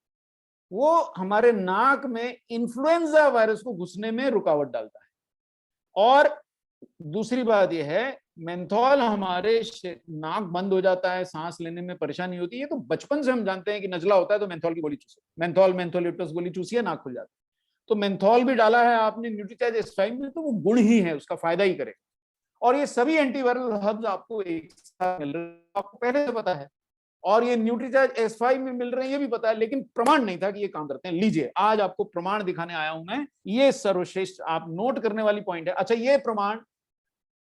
वो हमारे नाक में इन्फ्लुएंजा वायरस को घुसने में रुकावट डालता है। और दूसरी बात यह है मेंथॉल हमारे नाक बंद हो जाता है, सांस लेने में परेशानी होती है, ये तो बचपन से हम जानते हैं कि नजला होता है तो मेंथॉल की गोली चूसे, मेंथोलिप्टस गोली चूसी है, नाक खुल जाता है। तो मेंथॉल भी डाला है आपने न्यूट्रीचार्ज S5 में, तो वो गुण ही है, उसका फायदा ही करेगा। और ये सभी एंटीवायरल हर्ब्स आपको एक साथ मिल रहे हैं, आपको पहले से पता है, और ये न्यूट्रीचार्ज S5 में मिल रहे हैं ये भी पता है, लेकिन प्रमाण नहीं था कि ये काम करते हैं। लीजिए, आज आपको प्रमाण दिखाने आया हूं मैं, ये सर्वश्रेष्ठ आप नोट करने वाली पॉइंट है। अच्छा, ये प्रमाण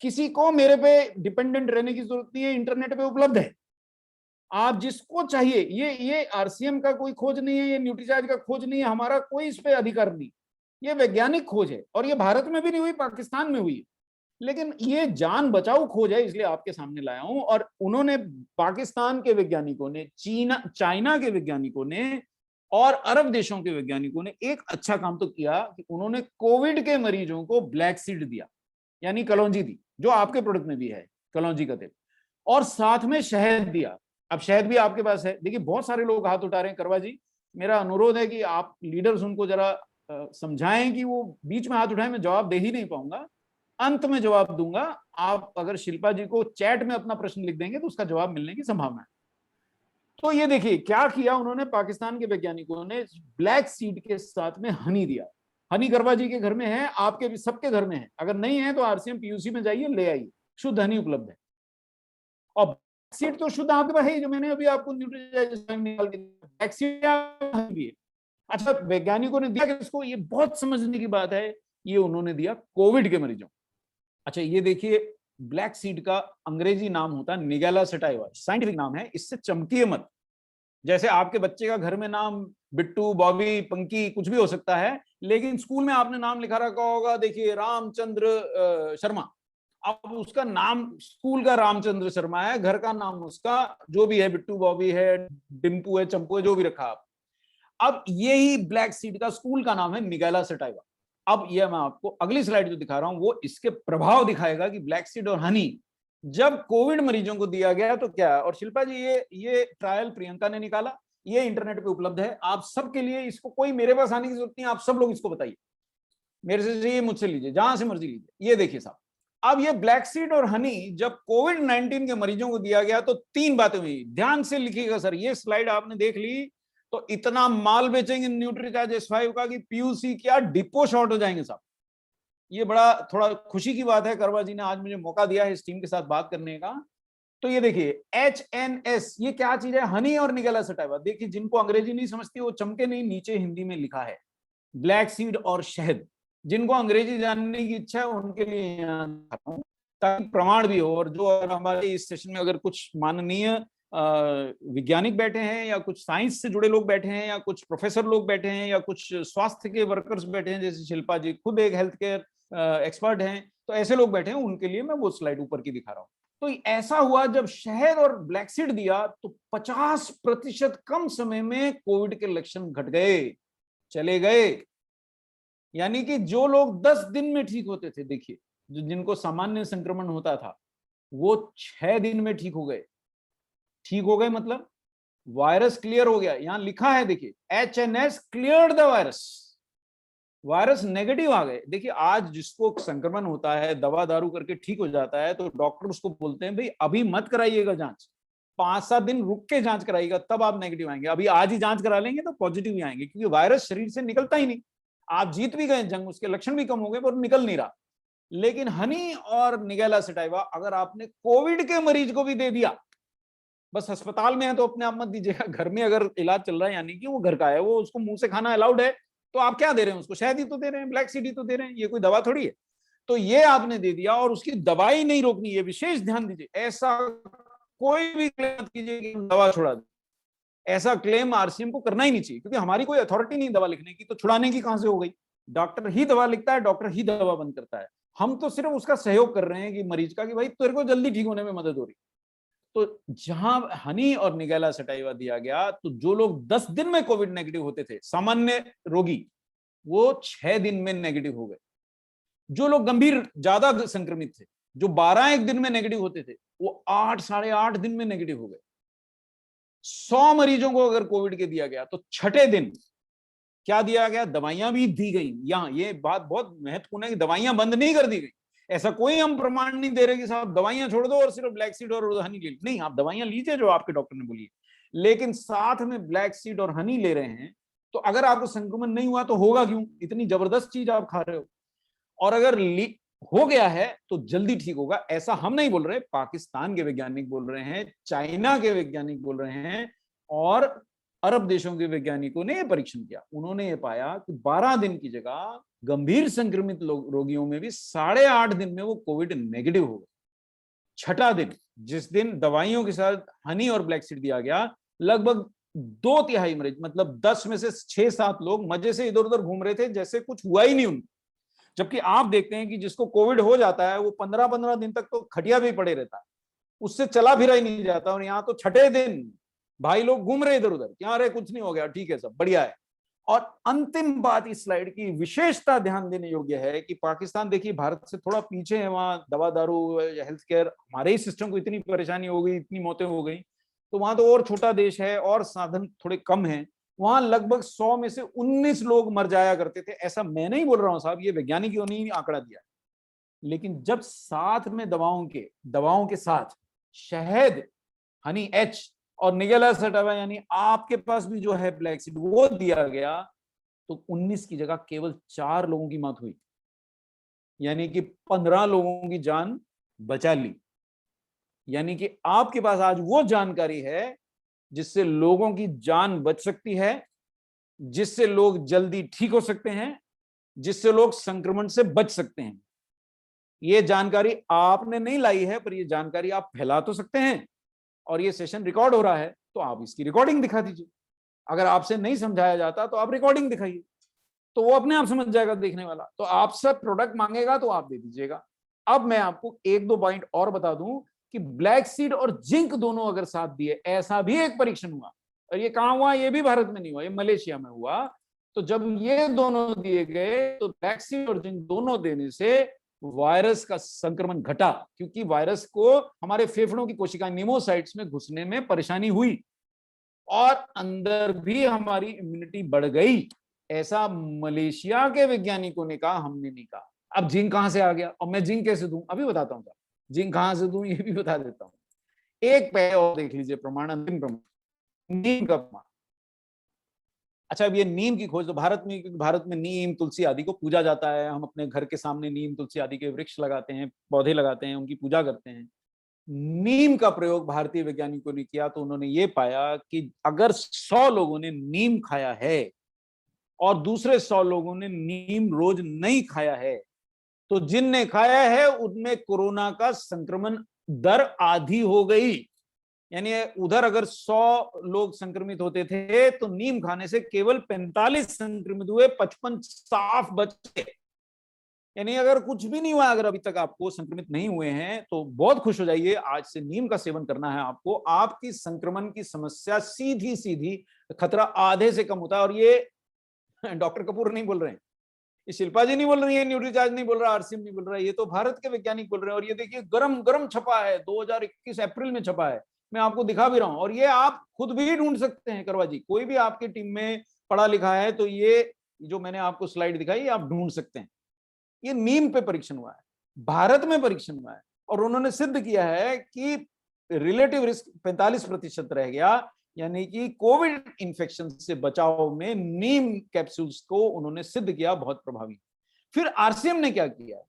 किसी को मेरे पे डिपेंडेंट रहने की जरूरत नहीं है, इंटरनेट पे उपलब्ध है, आप जिसको चाहिए। ये RCM का कोई खोज नहीं है, ये न्यूट्रीचार्ज का खोज नहीं है, हमारा कोई इस पे अधिकार नहीं, ये वैज्ञानिक खोज है, और ये भारत में भी नहीं हुई, पाकिस्तान में हुई, लेकिन ये जान बचाओ खोज है, इसलिए आपके सामने लाया हूं। और उन्होंने, पाकिस्तान के वैज्ञानिकों ने, चाइना के वैज्ञानिकों ने और अरब देशों के वैज्ञानिकों ने एक अच्छा काम तो किया कि उन्होंने कोविड के मरीजों को ब्लैक सीड दिया, यानी कलौंजी दी, जो आपके प्रोडक्ट में भी है, कलौंजी का तेल, और साथ में शहद दिया। अब शहद भी आपके पास है। देखिए, बहुत सारे लोग हाथ उठा रहे हैं। करवा जी, मेरा अनुरोध है कि आप लीडर्स उनको जरा समझाएं कि वो बीच में हाथ उठाएं, मैं जवाब दे ही नहीं पाऊंगा, अंत में जवाब दूंगा। आप अगर शिल्पा जी को चैट में अपना प्रश्न लिख देंगे तो उसका जवाब मिलने की संभावना है। तो ये देखिए क्या किया उन्होंने, पाकिस्तान के वैज्ञानिकों ने ब्लैक सीड के साथ में हनी दिया। हनी करवा जी के घर में है, आपके भी सबके घर में है, अगर नहीं है तो RCM PUC में जाइए, ले आइए, शुद्ध हनी उपलब्ध है। और सीड तो शुद्ध आपके पास है, जो मैंने अभी आपको न्यूट्रीचार्ज निकाल के ब्लैक सीड भी है। अच्छा, वैज्ञानिकों ने दिया किसको, ये बहुत समझने की बात है, ये उन्होंने दिया कोविड के मरीजों। अच्छा, ये देखिए, ब्लैक सीड का अंग्रेजी नाम होता है निगेला सटाइवा, साइंटिफिक नाम है, इससे चमकिए मत। जैसे आपके बच्चे का घर में नाम बिट्टू, बॉबी, पंकी कुछ भी हो सकता है, लेकिन स्कूल में आपने नाम लिखा रखा होगा, देखिए रामचंद्र शर्मा, अब उसका नाम स्कूल का रामचंद्र शर्मा है, घर का नाम उसका जो भी है, बिट्टू, बॉबी है, डिम्पू है, चंपू है, जो भी रखा आप। अब यही ब्लैक सीड का स्कूल का नाम है निगेला सटाइवा। अब ये मैं आपको अगली स्लाइड जो दिखा रहा हूं वो इसके प्रभाव दिखाएगा कि ब्लैक सीड और हनी जब कोविड मरीजों को दिया गया तो क्या। और शिल्पा जी, ये ट्रायल प्रियंका ने निकाला, ये इंटरनेट पे उपलब्ध है आप सबके लिए, इसको कोई मेरे पास आने की जरूरत नहीं, आप सब लोग इसको बताइए, मेरे से चाहिए, मुझसे लीजिए, जहां से मर्जी लीजिए। ये देखिए साहब, अब ये ब्लैक सीड और हनी जब कोविड-19 के मरीजों को दिया गया तो 3 बातें हुई, ध्यान से लिखिएगा सर, ये स्लाइड आपने देख ली तो इतना माल बेचेंगे न्यूट्रीचार्ज S5 का कि PUC क्या डिपो शॉर्ट हो जाएंगे साहब। ये बड़ा थोड़ा खुशी की बात है, करवा जी ने आज मुझे मौका दिया है इस टीम के साथ बात करने का। तो ये देखिए HNS, ये क्या चीज है, हनी और निगेला सटाइवा। देखिए, जिनको अंग्रेजी नहीं समझती वो चमके नहीं, नीचे हिंदी में लिखा है ब्लैक सीड और शहद। जिनको अंग्रेजी जानने की इच्छा है उनके लिए यहाँ ताकि प्रमाण भी हो। और जो हमारे इस सेशन में अगर कुछ माननीय वैज्ञानिक बैठे हैं या कुछ साइंस से जुड़े लोग बैठे हैं या कुछ प्रोफेसर लोग बैठे हैं या कुछ स्वास्थ्य के वर्कर्स बैठे हैं, जैसे शिल्पा जी खुद एक हेल्थ केयर एक्सपर्ट हैं, तो ऐसे लोग बैठे हैं, उनके लिए मैं वो स्लाइड ऊपर की दिखा रहा हूँ। तो ऐसा हुआ जब शहद और ब्लैक सीड दिया तो 50% कम समय में कोविड के लक्षण घट गए, चले गए। यानी कि जो लोग 10 दिन में ठीक होते थे, देखिए जिनको सामान्य संक्रमण होता था वो 6 दिन में ठीक हो गए। ठीक हो गए मतलब वायरस क्लियर हो गया, यहां लिखा है देखिए HNS cleared the virus, virus negative आ गए। देखिए, आज जिसको संक्रमण होता है दवा दारू करके ठीक हो जाता है तो डॉक्टर उसको बोलते हैं भाई अभी मत कराइएगा जांच, 5-7 दिन रुक के जांच कराइएगा तब आप नेगेटिव आएंगे, अभी आज ही जांच करा लेंगे तो पॉजिटिव ही आएंगे, क्योंकि वायरस शरीर से निकलता ही नहीं। आप जीत भी गए जंग, उसके लक्षण भी कम हो गए पर निकल नहीं रहा। लेकिन हनी और निगेला सटाइवा अगर आपने कोविड के मरीज को भी दे दिया, बस अस्पताल में है तो अपने आप मत दीजिएगा, घर में अगर इलाज चल रहा है यानी कि वो घर का है, वो उसको मुंह से खाना अलाउड है, तो आप क्या दे रहे हैं उसको, शहद ही तो दे रहे हैं, ब्लैक सीड ही तो दे रहे हैं, ये कोई दवा थोड़ी है। तो ये आपने दे दिया और उसकी दवाई नहीं रोकनी, ये विशेष ध्यान दीजिए, ऐसा कोई भी क्लेम मत कीजिए कि दवा छुड़ा दे, ऐसा क्लेम RCM को करना ही नहीं चाहिए, क्योंकि हमारी कोई अथॉरिटी नहीं दवा लिखने की, तो छुड़ाने की कहां से हो गई। डॉक्टर ही दवा लिखता है, डॉक्टर ही दवा बंद करता है, हम तो सिर्फ उसका सहयोग कर रहे हैं कि मरीज का, कि भाई तेरे को जल्दी ठीक होने में मदद हो रही। तो जहां हनी और निगेला सटाइवा दिया गया तो जो लोग 10 दिन में कोविड नेगेटिव होते थे, सामान्य रोगी, वो 6 दिन में नेगेटिव हो गए। जो लोग गंभीर ज्यादा संक्रमित थे, जो 12-1 दिन में नेगेटिव होते थे, वो 8-8.5 दिन में नेगेटिव हो गए। 100 मरीजों को अगर कोविड के दिया गया तो छठे दिन क्या दिया गया, दवाइयां भी दी गई। यहां ये बात बहुत महत्वपूर्ण है कि दवाइयां बंद नहीं कर दी गई, ऐसा कोई हम प्रमाण नहीं दे रहे कि साहब दवाइयां छोड़ दो और सिर्फ ब्लैक सीड और हनी ले, नहीं, आप दवाइयां लीजिए जो आपके डॉक्टर ने बोली, लेकिन साथ में ब्लैक सीड और हनी ले रहे हैं, तो अगर आपको संक्रमण नहीं हुआ तो होगा क्यों? इतनी जबरदस्त चीज आप खा रहे हो। और अगर हो गया है तो जल्दी ठीक होगा, ऐसा हम नहीं बोल रहे, पाकिस्तान के वैज्ञानिक बोल रहे हैं, चाइना के वैज्ञानिक बोल रहे हैं, और अरब देशों के वैज्ञानिकों ने यह परीक्षण किया। उन्होंने ये पाया कि 12 दिन की जगह गंभीर संक्रमित रोगियों में भी 8.5 दिन में वो कोविड नेगेटिव हो गए। छठा दिन, जिस दिन दवाइयों के साथ हनी और ब्लैक सीड दिया गया, लगभग 2/3 मरीज, मतलब 10 में से 6-7 लोग मजे से इधर उधर घूम रहे थे, जैसे कुछ हुआ ही नहीं उनको। जबकि आप देखते हैं कि जिसको कोविड हो जाता है वो 15-15 दिन तक तो खटिया भी पड़े रहता है, उससे चला फिरा ही नहीं जाता। और यहाँ तो छठे दिन भाई लोग घूम रहे इधर उधर, क्या अरे कुछ नहीं हो गया, ठीक है, सब बढ़िया है। और अंतिम बात इस स्लाइड की विशेषता ध्यान देने योग्य है कि पाकिस्तान देखिए भारत से थोड़ा पीछे है, वहां दवा दारू हेल्थ केयर, हमारे ही सिस्टम को इतनी परेशानी हो गई, इतनी मौतें हो गई, तो वहां तो और छोटा देश है और साधन थोड़े कम है। वहां लगभग 100 में से 19 लोग मर जाया करते थे। ऐसा मैं नहीं बोल रहा हूं साहब, ये वैज्ञानिकों ने आंकड़ा दिया। लेकिन जब साथ में दवाओं के साथ शहद, हनी एच और निगेला सटावा, यानी आपके पास भी जो है ब्लैक सीड, वो दिया गया, तो 19 की जगह केवल 4 लोगों की मौत हुई, यानी कि 15 लोगों की जान बचा ली। यानी कि आपके पास आज वो जानकारी है जिससे लोगों की जान बच सकती है, जिससे लोग जल्दी ठीक हो सकते हैं, जिससे लोग संक्रमण से बच सकते हैं। ये जानकारी आपने नहीं लाई है, पर ये जानकारी आप फैला तो सकते हैं। और ये सेशन रिकॉर्ड हो रहा है तो आप इसकी रिकॉर्डिंग दिखा दीजिए। अगर आपसे नहीं समझाया जाता तो आप रिकॉर्डिंग दिखाइए, तो वो अपने आप समझ जाएगा देखने वाला। तो आपसे प्रोडक्ट मांगेगा तो आप दे दीजिएगा। अब मैं आपको 1-2 पॉइंट और बता दूं कि ब्लैक सीड और जिंक दोनों अगर साथ दिए, ऐसा भी एक परीक्षण हुआ, और ये कहां हुआ? ये भी भारत में नहीं हुआ, ये मलेशिया में हुआ। तो जब ये दोनों दिए गए तो ब्लैक सीड और जिंक दोनों देने से वायरस का संक्रमण घटा, क्योंकि वायरस को हमारे फेफड़ों की कोशिकाएं निमोसाइट्स में घुसने में परेशानी हुई और अंदर भी हमारी इम्यूनिटी बढ़ गई। ऐसा मलेशिया के वैज्ञानिकों ने कहा, हमने नहीं कहा। अब जिंक कहां से आ गया और मैं जिंक कैसे दूं, अभी बताता हूं। जिंक कहां से दूं ये भी बता देता हूं। एक पहले और देख लीजिए प्रमाण, अंतिम प्रमाण, नीम का प्रमाण। अच्छा, अब ये नीम की खोज तो भारत में, क्योंकि भारत में नीम तुलसी आदि को पूजा जाता है, हम अपने घर के सामने नीम तुलसी आदि के वृक्ष लगाते हैं, पौधे लगाते हैं, उनकी पूजा करते हैं। नीम का प्रयोग भारतीय वैज्ञानिकों ने किया तो उन्होंने ये पाया कि अगर 100 लोगों ने नीम खाया है और दूसरे 100 लोगों ने नीम रोज नहीं खाया है, तो जिनने खाया है उनमें कोरोना का संक्रमण दर आधी हो गई। यानी उधर अगर 100 लोग संक्रमित होते थे तो नीम खाने से केवल 45 संक्रमित हुए, 55 साफ बचे। यानी अगर कुछ भी नहीं हुआ, अगर अभी तक आपको संक्रमित नहीं हुए हैं तो बहुत खुश हो जाइए, आज से नीम का सेवन करना है आपको। आपकी संक्रमण की समस्या सीधी सीधी खतरा आधे से कम होता है। और ये डॉक्टर कपूर नहीं बोल रहे हैं, ये शिल्पा जी नहीं बोल रही है, न्यूट्रीचार्ज नहीं बोल रहा, आरसीएम नहीं बोल रहा है, ये तो भारत के वैज्ञानिक बोल रहे हैं। और ये देखिए गरम गरम छपा है, 2021 अप्रैल में छपा है, मैं आपको दिखा भी रहा हूं। और ये आप खुद भी ढूंढ सकते हैं, करवा जी, कोई भी आपकी टीम में पढ़ा लिखा है तो ये जो मैंने आपको स्लाइड दिखाई आप ढूंढ सकते हैं। ये नीम पे परीक्षण हुआ है, भारत में परीक्षण हुआ है, और उन्होंने सिद्ध किया है कि रिलेटिव रिस्क 45% रह गया। यानी कि कोविड इंफेक्शन से बचाव में नीम कैप्सूल्स को उन्होंने सिद्ध किया बहुत प्रभावी। फिर आरसीएम ने क्या किया?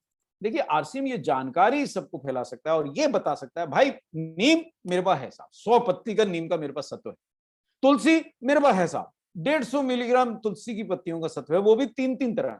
देखिए, आरसीएम ये जानकारी सबको फैला सकता है और ये बता सकता है, भाई नीम मेरे पास है साहब, 100 पत्ती का नीम का मेरे पास सत्व है। तुलसी मेरे पास है साहब, 150 मिलीग्राम तुलसी की पत्तियों का सत्व है, वो भी 3-3 तरह।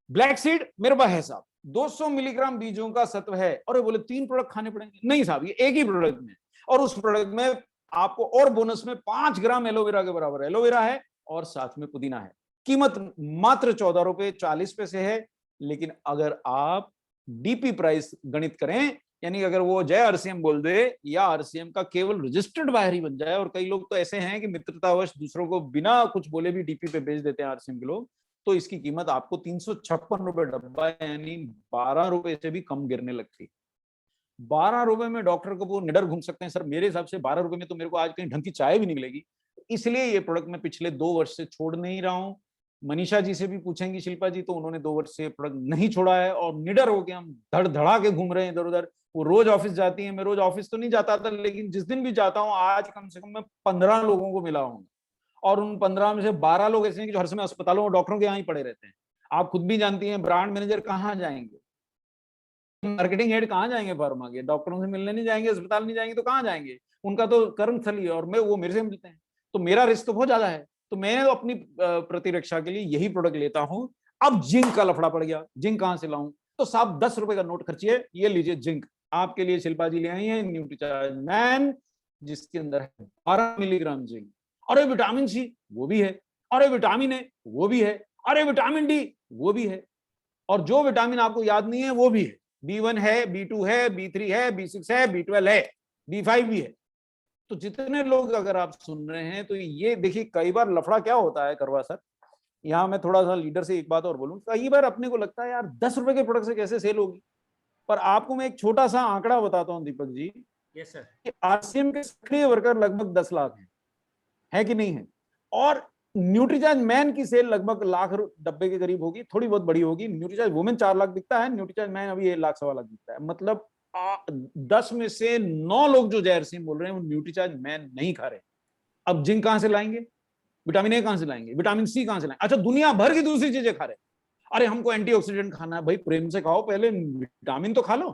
ब्लैक सीड मेरे पास है साहब, 200 मिलीग्राम बीजों का सत्व है। और बोले 3 प्रोडक्ट खाने पड़ेंगे? नहीं साहब, ये एक ही प्रोडक्ट में, और उस प्रोडक्ट में आपको और बोनस में 5 ग्राम एलोवेरा के बराबर एलोवेरा है और साथ में पुदीना है। कीमत मात्र 14 रुपए 40 पैसे है। लेकिन अगर आप डीपी प्राइस गणित करें, यानी अगर वो जय आरसीएम बोल दे या आरसीएम का केवल रजिस्टर्ड बायर ही बन जाए, और कई लोग तो ऐसे हैं कि मित्रतावश दूसरों को बिना कुछ बोले भी डीपी पे बेच देते हैं आरसीएम के लोग, तो इसकी कीमत आपको 356 रुपए डब्बा, यानी 12 रुपए से भी कम गिरने लगती। 12 रुपए में डॉक्टर कपूर निडर घूम सकते हैं सर। मेरे हिसाब से 12 रुपए में तो मेरे को आज कहीं ढंग की चाय भी नहीं मिलेगी। इसलिए ये प्रोडक्ट मैं पिछले 2 वर्ष से छोड़ नहीं रहा हूं। मनीषा जी से भी पूछेंगी शिल्पा जी, तो उन्होंने 2 वर्ष से प्रोडक्ट नहीं छोड़ा है और निडर हो गए हम धड़ धड़ा के घूम रहे हैं इधर उधर। वो रोज ऑफिस जाती है, मैं रोज ऑफिस तो नहीं जाता था, लेकिन जिस दिन भी जाता हूँ आज कम से कम मैं 15 लोगों को मिला हूँ, और उन 15 में से 12 लोग ऐसे हैं कि जो हर समय अस्पतालों और डॉक्टरों के यहाँ ही पड़े रहते हैं। आप खुद भी जानती हैं, ब्रांड मैनेजर कहाँ जाएंगे, मार्केटिंग हेड कहाँ जाएंगे फार्मा के, डॉक्टरों से मिलने नहीं जाएंगे, अस्पताल नहीं जाएंगे तो कहाँ जाएंगे, उनका तो कर्मस्थली है, और मैं वो मेरे से मिलते हैं, तो मेरा रिस्क तो बहुत ज्यादा है। तो मैं तो अपनी प्रतिरक्षा के लिए यही प्रोडक्ट लेता हूँ। अब जिंक का लफड़ा पड़ गया, जिंक कहाँ से लाऊं, तो साहब 10 रुपए का नोट खर्चिए, ये लीजिए जिंक आपके लिए शिल्पा जी ले आई है न्यूट्रीचार्ज मैन, जिसके अंदर है 12 मिलीग्राम जिंक। अरे विटामिन सी वो भी है, अरे विटामिन ए वो भी है, अरे विटामिन डी वो भी है, और जो विटामिन आपको याद नहीं है वो भी है। B1 है, B2 है, B3 है, B6 है, B12 है, B5 भी है। तो जितने लोग अगर आप सुन रहे हैं, तो ये देखिए कई बार लफड़ा क्या होता है करवा सर, यहाँ मैं थोड़ा सा लीडर से एक बात और बोलूं, कई बार अपने को लगता है यार 10 रुपए के प्रोडक्ट से कैसे सेल होगी, पर आपको मैं एक छोटा सा आंकड़ा बताता हूँ दीपक जी। Yes sir. कि RCM के सक्रिय वर्कर लगभग 10 लाख है कि नहीं है, और न्यूट्रीचार्ज मैन की सेल लगभग लाख डब्बे के करीब होगी, थोड़ी बहुत बड़ी होगी। न्यूट्रीचार्ज वुमेन 4 लाख दिखता है, न्यूट्रीचार्ज मैन अभी 1 लाख सवा लाख दिखता है। मतलब 10 में से 9 लोग जो जहरसीम बोल रहे हैं वो न्यूट्रीचार्ज मैन नहीं खा रहे। अब जिंक कहां से लाएंगे, विटामिन ए कहां से लाएंगे, विटामिन सी कहां से लाएंगे, अच्छा दुनिया भर की दूसरी चीजें खा रहे। अरे हमको एंटीऑक्सीडेंट खाना है, भाई प्रेम से खाओ, पहले विटामिन तो खा लो।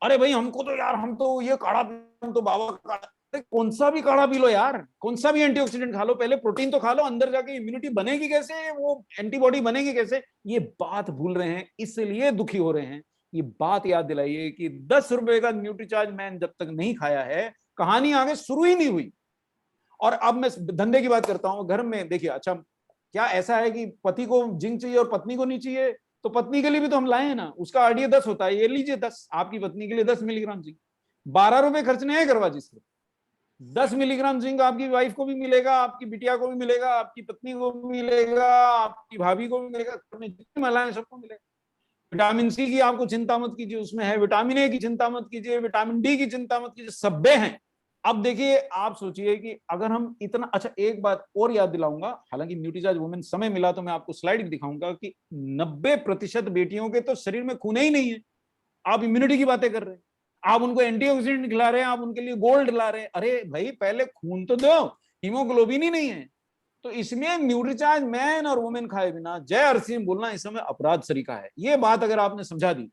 अरे भाई हमको तो यार, हम तो ये काढ़ा, हम तो बाबा काढ़ा, कौन सा भी काढ़ा पी लो यार, कौन सा भी एंटीऑक्सीडेंट खा लो, पहले प्रोटीन तो खा लो, अंदर जाके इम्यूनिटी बनेगी कैसे, वो एंटीबॉडी बनेगी कैसे, ये बात भूल रहे हैं, इसलिए दुखी हो रहे हैं। ये बात याद दिलाइए कि 10 रुपए का न्यूट्रीचार्ज मैन जब तक नहीं खाया है, कहानी आगे शुरू ही नहीं हुई। और अब मैं धंधे की बात करता हूं, घर में देखिए, अच्छा क्या ऐसा है कि पति को जिंक चाहिए और पत्नी को नहीं चाहिए, तो पत्नी के लिए भी तो हम लाए हैं ना, उसका RDA 10 होता है, ये लीजिए 10, आपकी पत्नी के लिए 10 मिलीग्राम जिंक, 12 रुपए खर्चने हैं करवा जी से, 10 मिलीग्राम जिंक आपकी वाइफ को भी मिलेगा, आपकी बिटिया को भी मिलेगा, आपकी पत्नी को भी मिलेगा, आपकी भाभी को भी मिलेगा, जितनी महिलाएं सबको मिलेगा। विटामिन सी की आपको चिंता मत कीजिए, उसमें है, विटामिन ए की चिंता मत कीजिए, विटामिन डी की चिंता मत कीजिए, सब्बे हैं। अब देखिए आप सोचिए कि अगर हम इतना, अच्छा एक बात और याद दिलाऊंगा, हालांकि न्यूट्रीचार्ज वुमेन समय मिला तो मैं आपको स्लाइड दिखाऊंगा कि 90% बेटियों के तो शरीर में खून ही नहीं है। आप इम्यूनिटी की बातें कर रहे हैं, आप उनको एंटीऑक्सीडेंट खिला रहे हैं, आप उनके लिए गोल्ड ला रहे हैं, अरे भाई पहले खून तो दो, हीमोग्लोबिन ही नहीं है। तो इसलिए न्यूट्रीचार्ज मैन और वुमेन खाए बिना जय हरसिम बोलना इस समय अपराध सरीका है। ये बात अगर आपने समझा दी,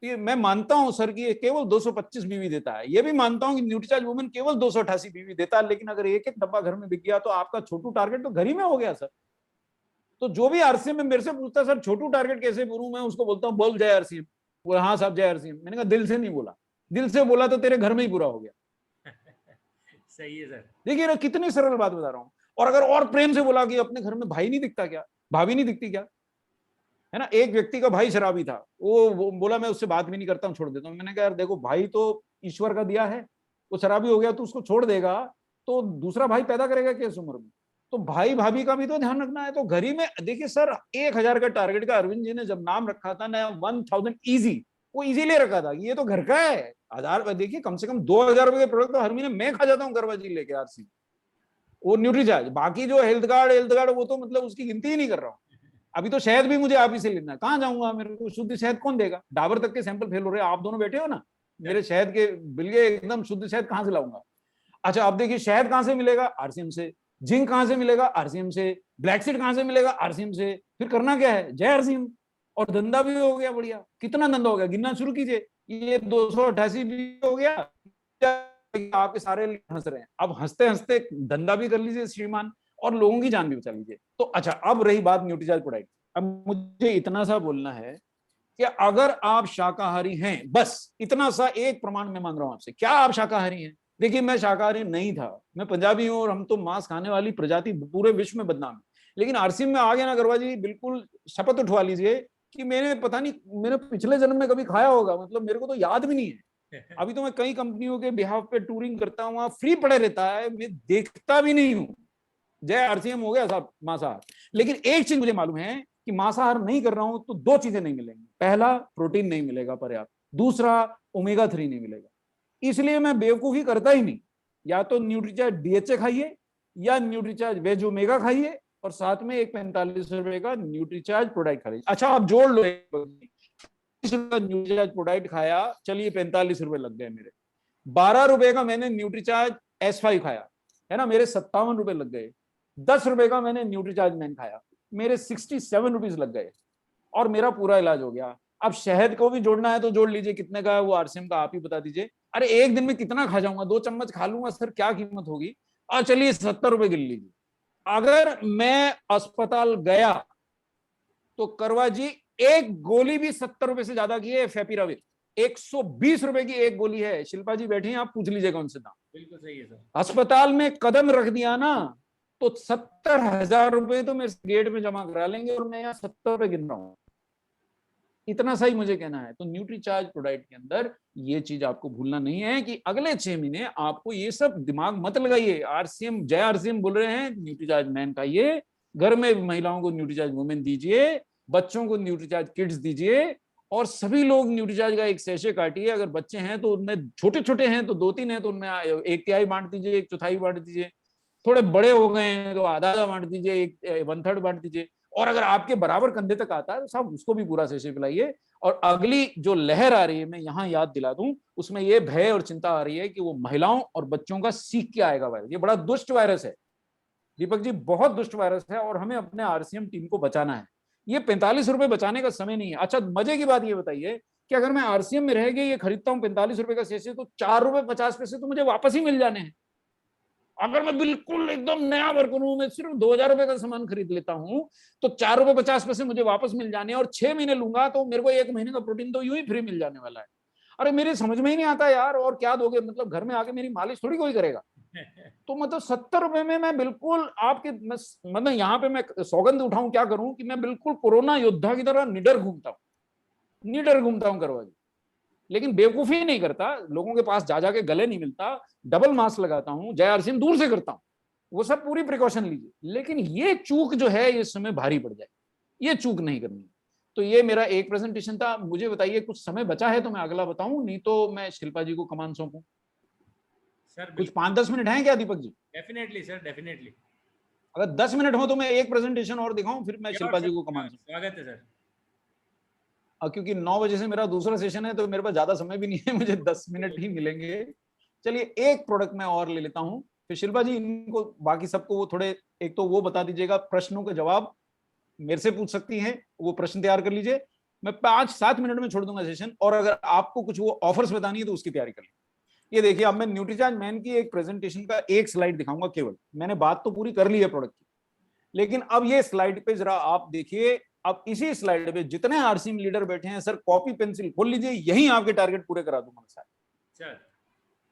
ये मैं मानता हूं सर कि ये केवल 225 बीवी देता है, ये भी मानता हूं कि न्यूट्रीचार्ज वुमेन केवल 288 बीवी देता है, लेकिन अगर एक एक डब्बा घर में बिक गया तो आपका छोटू टारगेट तो घर ही में हो गया सर। तो जो भी RCM में मेरे से पूछता सर छोटू टारगेट कैसे पूरूं, मैं उसको बोलता हूँ बोल जय RCM, बोला हाँ साहब जय RCM। मैंने कहा दिल से नहीं बोला, दिल से बोला तो तेरे घर में ही पूरा हो गया। सही है सर। देखिए ना कितनी सरल बात बता रहा हूँ। और अगर और प्रेम से बोला कि अपने घर में भाई नहीं दिखता क्या, भाभी नहीं दिखती क्या, है ना। एक व्यक्ति का भाई शराबी था, वो बोला मैं उससे बात भी नहीं करता हूँ, छोड़ देता हूँ। मैंने कहा यार देखो भाई तो ईश्वर का दिया है, वो शराबी हो गया तो उसको छोड़ देगा, तो दूसरा भाई पैदा करेगा किस उम्र में, तो भाई भाभी का भी तो ध्यान रखना है। तो घर ही में देखिए सर 1000 का टारगेट का अरविंद जी ने जब नाम रखा था ना 1000 इजी, वो इजीली रखा था, ये तो घर का है। 1000 देखिए कम से कम 2000 रुपए के प्रोडक्ट तो हर महीने मैं खा जाता हूँ करवाजी लेके RC, वो न्यूट्रीचार्ज, बाकी जो हेल्थ कार्ड वो तो मतलब उसकी गिनती ही नहीं कर रहा हूँ। अभी तो शहद भी मुझे आप ही से लेना है, कहाँ जाऊंगा, मेरे को शुद्ध शहद कौन देगा, डाबर तक के सैंपल फेल हो रहे हैं, आप दोनों बैठे हो ना, मेरे शहद के बिल्ले एकदम शुद्ध शहद कहाँ से लाऊंगा। अच्छा अब देखिए शहद कहाँ से मिलेगा, RCM से, जिंक कहाँ से मिलेगा, RCM से, ब्लैक सीड कहाँ से मिलेगा, RCM से, फिर करना क्या है, जय RCM, और धंधा भी हो गया बढ़िया। कितना धंधा हो गया गिनना शुरू कीजिए, ये 288 भी हो गया, आपके सारे हंस रहे हैं, अब हंसते हंसते धंधा भी कर लीजिए श्रीमान, और लोगों की जान भी बचा लीजिए। तो अच्छा अब रही बात न्यूट्रीचार्ज प्रोडक्ट, अब मुझे इतना सा बोलना है कि अगर आप शाकाहारी हैं, बस इतना सा एक प्रमाण मैं मांग रहा हूं आपसे, क्या आप शाकाहारी हैं। देखिए मैं शाकाहारी नहीं था, मैं पंजाबी हूं और हम तो मांस खाने वाली प्रजाति पूरे विश्व में बदनाम है, लेकिन RCM में आ गया ना गरबा जी, बिल्कुल शपथ उठवा लीजिए कि मैंने पता नहीं मैंने पिछले जन्म में कभी खाया होगा, मतलब मेरे को तो याद भी नहीं है। अभी तो मैं कई कंपनियों के बिहाफ पे टूरिंग करता हूँ, वहां फ्री पड़े रहता है, मैं देखता भी नहीं हूँ। जय RCM हो गया साहब मांसाहार। लेकिन एक चीज मुझे मालूम है कि मांसाहार नहीं कर रहा हूं तो 2 चीजें नहीं मिलेंगी, पहला प्रोटीन नहीं मिलेगा पर्याप्त, दूसरा ओमेगा 3 नहीं मिलेगा। इसलिए मैं बेवकूफी करता ही नहीं, या तो न्यूट्रीचार्ज DHA खाइए या न्यूट्रीचार्ज वेज ओमेगा खाइए और साथ में एक 45 रुपए का न्यूट्रीचार्ज प्रोडक्ट खा लीजिए। अच्छा आप जोड़ लो, 30 रुपए का न्यूट्रीचार्ज प्रोडक्ट खाया, चलिए 45 रुपए लग गए मेरे। 12 रुपए का मैंने न्यूट्रीचार्ज S5 खाया, है ना, मेरे 57 रुपए लग गए। 10 रुपए का मैंने न्यूट्रीचार्ज मैन खाया, मेरे 67 रुपीज लग गए और मेरा पूरा इलाज हो गया। अब शहद को भी जोड़ना है तो जोड़ लीजिए, कितने का है वो RCM का आप ही बता दीजिए। अरे एक दिन में कितना खा जाऊंगा, 2 चम्मच खा लूंगा सर, क्या कीमत होगी। और चलिए 70 रुपए गिन लीजिए। अगर मैं अस्पताल गया तो करवा जी एक गोली भी 70 रुपए से ज्यादा की है, फेपिराविर 120 रुपए की एक गोली है। शिल्पा जी बैठी हैं, आप पूछ लीजिएगा उनसे दाम। बिल्कुल सही है सर। अस्पताल में कदम रख दिया ना तो 70,000 रुपए तो मेरे गेट में जमा करा लेंगे और मैं यहाँ 70 रुपए गिन रहा हूँ। इतना सही मुझे कहना है। तो न्यूट्रीचार्ज प्रोडक्ट के अंदर ये चीज आपको भूलना नहीं है कि अगले 6 महीने आपको ये सब दिमाग मत लगाइए। RCM, जय RCM बोल रहे हैं, न्यूट्रीचार्ज मैन खाइए, घर में महिलाओं को न्यूट्रीचार्ज वुमेन दीजिए, बच्चों को न्यूट्रीचार्ज किड्स दीजिए, और सभी लोग न्यूट्रीचार्ज का एक सैशे काटिए। अगर बच्चे हैं तो उनमें छोटे छोटे हैं तो 2-3 हैं तो उनमें 1/3 बांट दीजिए, 1/4 बांट दीजिए। थोड़े बड़े हो गए हैं तो आधा बांट दीजिए, 1/3 बांट दीजिए। और अगर आपके बराबर कंधे तक आता है तो साहब उसको भी पूरा सैशे पिलाइए। और अगली जो लहर आ रही है, मैं यहाँ याद दिला दूं, उसमें ये भय और चिंता आ रही है कि वो महिलाओं और बच्चों का सीख के आएगा वायरस। ये बड़ा दुष्ट वायरस है दीपक जी, बहुत दुष्ट वायरस है और हमें अपने RCM टीम को बचाना है। ये 45 रुपए बचाने का समय नहीं है। अच्छा मजे की बात ये बताइए कि अगर मैं RCM में रह गई ये खरीदता हूँ 45 रुपए का शेष तो 4 रुपए 50 पैसे तो मुझे वापस ही मिल जाने हैं। अगर मैं बिल्कुल एकदम नया वर्कर हूं, मैं सिर्फ 2,000 रुपए का सामान खरीद लेता हूं तो 4 रुपए 50 पैसे मुझे वापस मिल जाने, और 6 महीने लूंगा तो मेरे को 1 महीने का प्रोटीन तो यूं ही फ्री मिल जाने वाला है। अरे मेरे समझ में ही नहीं आता यार, और क्या दोगे, मतलब घर में आके मेरी मालिश थोड़ी कोई करेगा। तो मतलब 70 रुपए में मैं बिल्कुल आपके, मतलब यहाँ पे मैं सौगंध उठाऊं, क्या करूं कि मैं बिल्कुल कोरोना योद्धा की तरह निडर घूमता हूं करवा जी। लेकिन बेवकूफी नहीं करता, लोगों के पास जा जाके गले नहीं मिलता, डबल मास्क लगाता हूं, जय RCM दूर से करता हूं, वो सब पूरी प्रिकॉशन लीजिए। लेकिन ये चूक जो है इस समय भारी पड़ जाए, ये चूक नहीं करनी। तो ये मेरा एक प्रेजेंटेशन था। मुझे बताइए कुछ समय बचा है तो मैं अगला बताऊं, नहीं तो मैं शिल्पा जी को कमान सौंपूं। सर कुछ 5-10 मिनट हैं क्या Deepak ji? Definitely sir, definitely. अगर 10 मिनट हो तो मैं एक प्रेजेंटेशन और दिखाऊं, फिर मैं शिल्पा जी को कमान सौंपूं। स्वागत है सर। क्योंकि 9 बजे से मेरा दूसरा सेशन है तो मेरे पास ज्यादा समय भी नहीं है, मुझे 10 मिनट ही मिलेंगे। चलिए एक प्रोडक्ट मैं और ले लेता हूं, फिर शिल्पा जी इनको बाकी सबको वो थोड़े, एक तो वो बता दीजिएगा, प्रश्नों के जवाब मेरे से पूछ सकती हैं, वो प्रश्न तैयार कर लीजिए। मैं 5-7 मिनट में छोड़ दूंगा सेशन, और अगर आपको कुछ वो ऑफर्स बतानी है तो उसकी तैयारी कर लीजिए। ये देखिए, अब मैं न्यूट्रीचार्ज मैन की एक प्रेजेंटेशन का एक स्लाइड दिखाऊंगा केवल। मैंने बात तो पूरी कर ली है प्रोडक्ट की, लेकिन अब ये स्लाइड पे जरा आप देखिए। अब इसी स्लाइड पे जितने RCM लीडर बैठे हैं सर, कॉपी पेंसिल खोल लीजिए, यही आपके टारगेट पूरे करा दूंगा सर।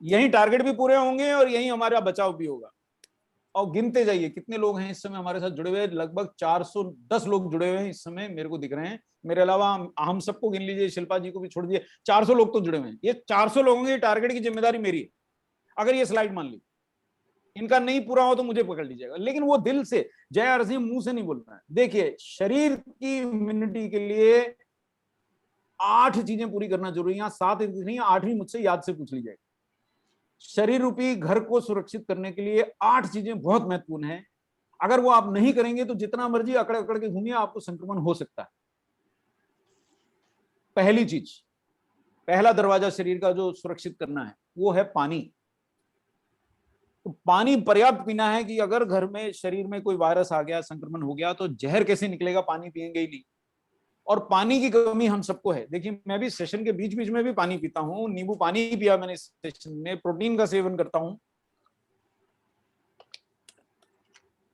यही टारगेट भी पूरे होंगे और यही हमारा बचाव भी होगा। और गिनते जाइए कितने लोग हैं इस समय हमारे साथ जुड़े हुए। लगभग 410 लोग जुड़े हुए हैं इस समय, मेरे को दिख रहे हैं। मेरे अलावा हम सबको गिन लीजिए, शिल्पा जी को भी छोड़ दीजिए, 400 लोग तो जुड़े हुए हैं। ये 400 लोगों के टारगेट की जिम्मेदारी मेरी है। अगर ये स्लाइड मान ली, इनका नहीं पूरा हो तो मुझे पकड़ लीजिएगा, लेकिन वो दिल से, जय RCM मुंह से नहीं बोलना है। देखिए, शरीर की इम्यूनिटी के लिए 8 चीजें पूरी करना जरूरी है। 7 नहीं, 8वीं मुझसे याद से पूछ लीजिएगा। शरीर रूपी घर को सुरक्षित करने के लिए 8 चीजें बहुत महत्वपूर्ण है। अगर वो आप नहीं करेंगे तो जितना मर्जी अकड़ अकड़ के घूमिए, आपको संक्रमण हो सकता है। पहली चीज, पहला दरवाजा शरीर का जो सुरक्षित करना है वो है पानी। तो पानी पर्याप्त पीना है कि अगर घर में शरीर में कोई वायरस आ गया, संक्रमण हो गया, तो जहर कैसे निकलेगा, पानी पिएंगे ही नहीं। और पानी की कमी हम सबको है। देखिए, मैं भी सेशन के बीच बीच में भी पानी पीता हूं, नींबू पानी पिया मैंने सेशन में, प्रोटीन का सेवन करता हूं,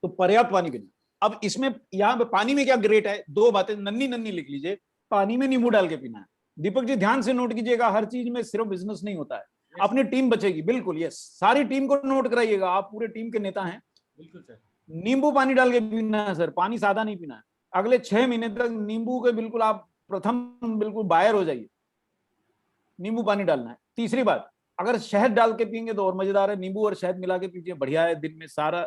तो पर्याप्त पानी पीना। अब इसमें यहां पे पानी में क्या ग्रेट है, 2 बातें नन्नी नन्नी लिख लीजिए। पानी में नींबू डाल के पीना है। दीपक जी ध्यान से नोट कीजिएगा, हर चीज में सिर्फ बिजनेस नहीं होता है, अपनी टीम बचेगी। बिल्कुल, यस, सारी टीम को नोट कराइएगा, आप पूरे टीम के नेता हैं। बिल्कुल सर। नींबू पानी डाल के पीना है सर, पानी सादा नहीं पीना है। अगले 6 महीने तक नींबू के बिल्कुल आप प्रथम बिल्कुल बायर हो जाइए, नींबू पानी डालना है। तीसरी बात, अगर शहद डाल के पियेंगे तो और मजेदार है, नींबू और शहद मिला के पीजिए, बढ़िया है, दिन में सारा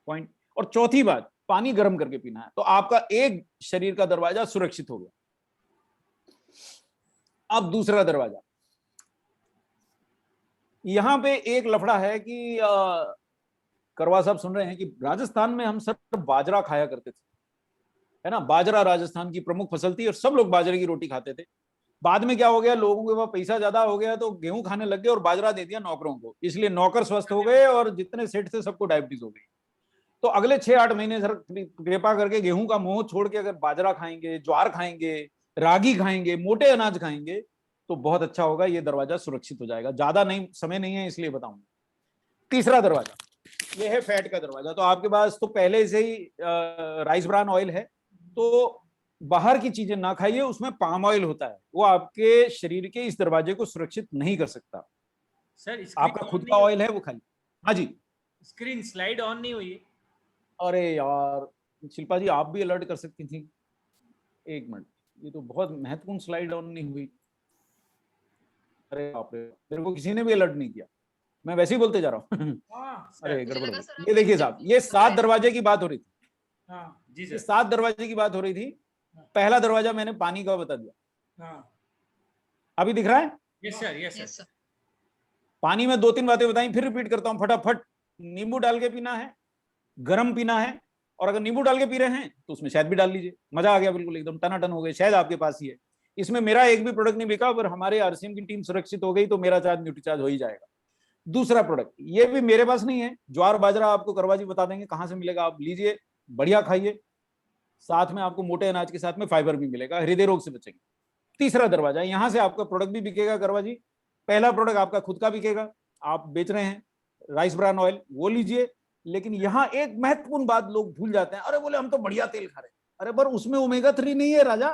पॉइंट। और चौथी बात, पानी गर्म करके पीना है, तो आपका एक शरीर का दरवाजा सुरक्षित हो गया। अब दूसरा दरवाजा, यहां पे एक लफड़ा है कि करवा साहब सुन रहे हैं कि राजस्थान में हम सब बाजरा खाया करते थे, है ना, बाजरा राजस्थान की प्रमुख फसल थी और सब लोग बाजरे की रोटी खाते थे। बाद में क्या हो गया, लोगों के पास पैसा ज्यादा हो गया तो गेहूं खाने लग गए और बाजरा दे दिया नौकरों को, इसलिए नौकर स्वस्थ हो गए और जितने सेठ थे सबको डायबिटीज हो गई। तो अगले 6-8 महीने सर कृपा करके गेहूं का मोह छोड़ के अगर बाजरा खाएंगे, ज्वार खाएंगे, रागी खाएंगे, मोटे अनाज खाएंगे तो बहुत अच्छा होगा, ये दरवाजा सुरक्षित हो जाएगा। ज्यादा नहीं, समय नहीं है इसलिए बताऊंगा। तीसरा दरवाजा ये है फैट का दरवाजा। तो आपके पास तो पहले से ही राइस ब्रान ऑयल है, तो बाहर की चीजें ना खाइए, उसमें पाम ऑयल होता है, वो आपके शरीर के इस दरवाजे को सुरक्षित नहीं कर सकता। सर आपका खुद का ऑयल है वो खाइए। हाँ जी, स्क्रीन स्लाइड ऑन नहीं हुई है। अरे यार शिल्पा जी आप भी अलर्ट कर सकती थी। एक मिनट, ये तो बहुत महत्वपूर्ण स्लाइड ऑन नहीं हुई। अरे बाप रे, मेरे को किसी ने भी अलर्ट नहीं किया, मैं वैसे ही बोलते जा रहा हूँ। हाँ अरे सर। गड़बड़ हो गई। ये देखिए साहब, ये 7 दरवाजे की बात हो रही थी। हाँ जी ये सर। 7 दरवाजे की बात हो रही थी। पहला दरवाजा मैंने पानी का बता दिया, हाँ अभी दिख रहा है? Yes sir, yes sir. पानी में 2-3 बातें बताई, फिर रिपीट करता हूँ फटाफट। नींबू डाल के पीना है, गर्म पीना है, और अगर नींबू डाल के पी रहे हैं तो उसमें शहद भी डाल लीजिए। मजा आ गया, बिल्कुल एकदम टनाटन हो गए, शहद आपके पास ही है। इसमें मेरा एक भी प्रोडक्ट नहीं बिका, पर हमारे आरसीएम की टीम सुरक्षित हो गई तो मेरा चार्ज न्यूट्रीचार्ज हो ही जाएगा। दूसरा प्रोडक्ट, ये भी मेरे पास नहीं है, ज्वार बाजरा आपको करवा जी बता देंगे कहां से मिलेगा, आप लीजिए, बढ़िया खाइए, साथ में आपको मोटे अनाज के साथ में फाइबर भी मिलेगा, हृदय रोग से बचेंगे। तीसरा दरवाजा, यहां से आपका प्रोडक्ट भी बिकेगा करवा जी। पहला प्रोडक्ट आपका खुद का बिकेगा, आप बेच रहे हैं राइस ब्रान ऑयल, वो लीजिए। लेकिन यहाँ एक महत्वपूर्ण बात लोग भूल जाते हैं, अरे बोले हम तो बढ़िया तेल खा रहे हैं, अरे पर उसमें ओमेगा 3 नहीं है राजा।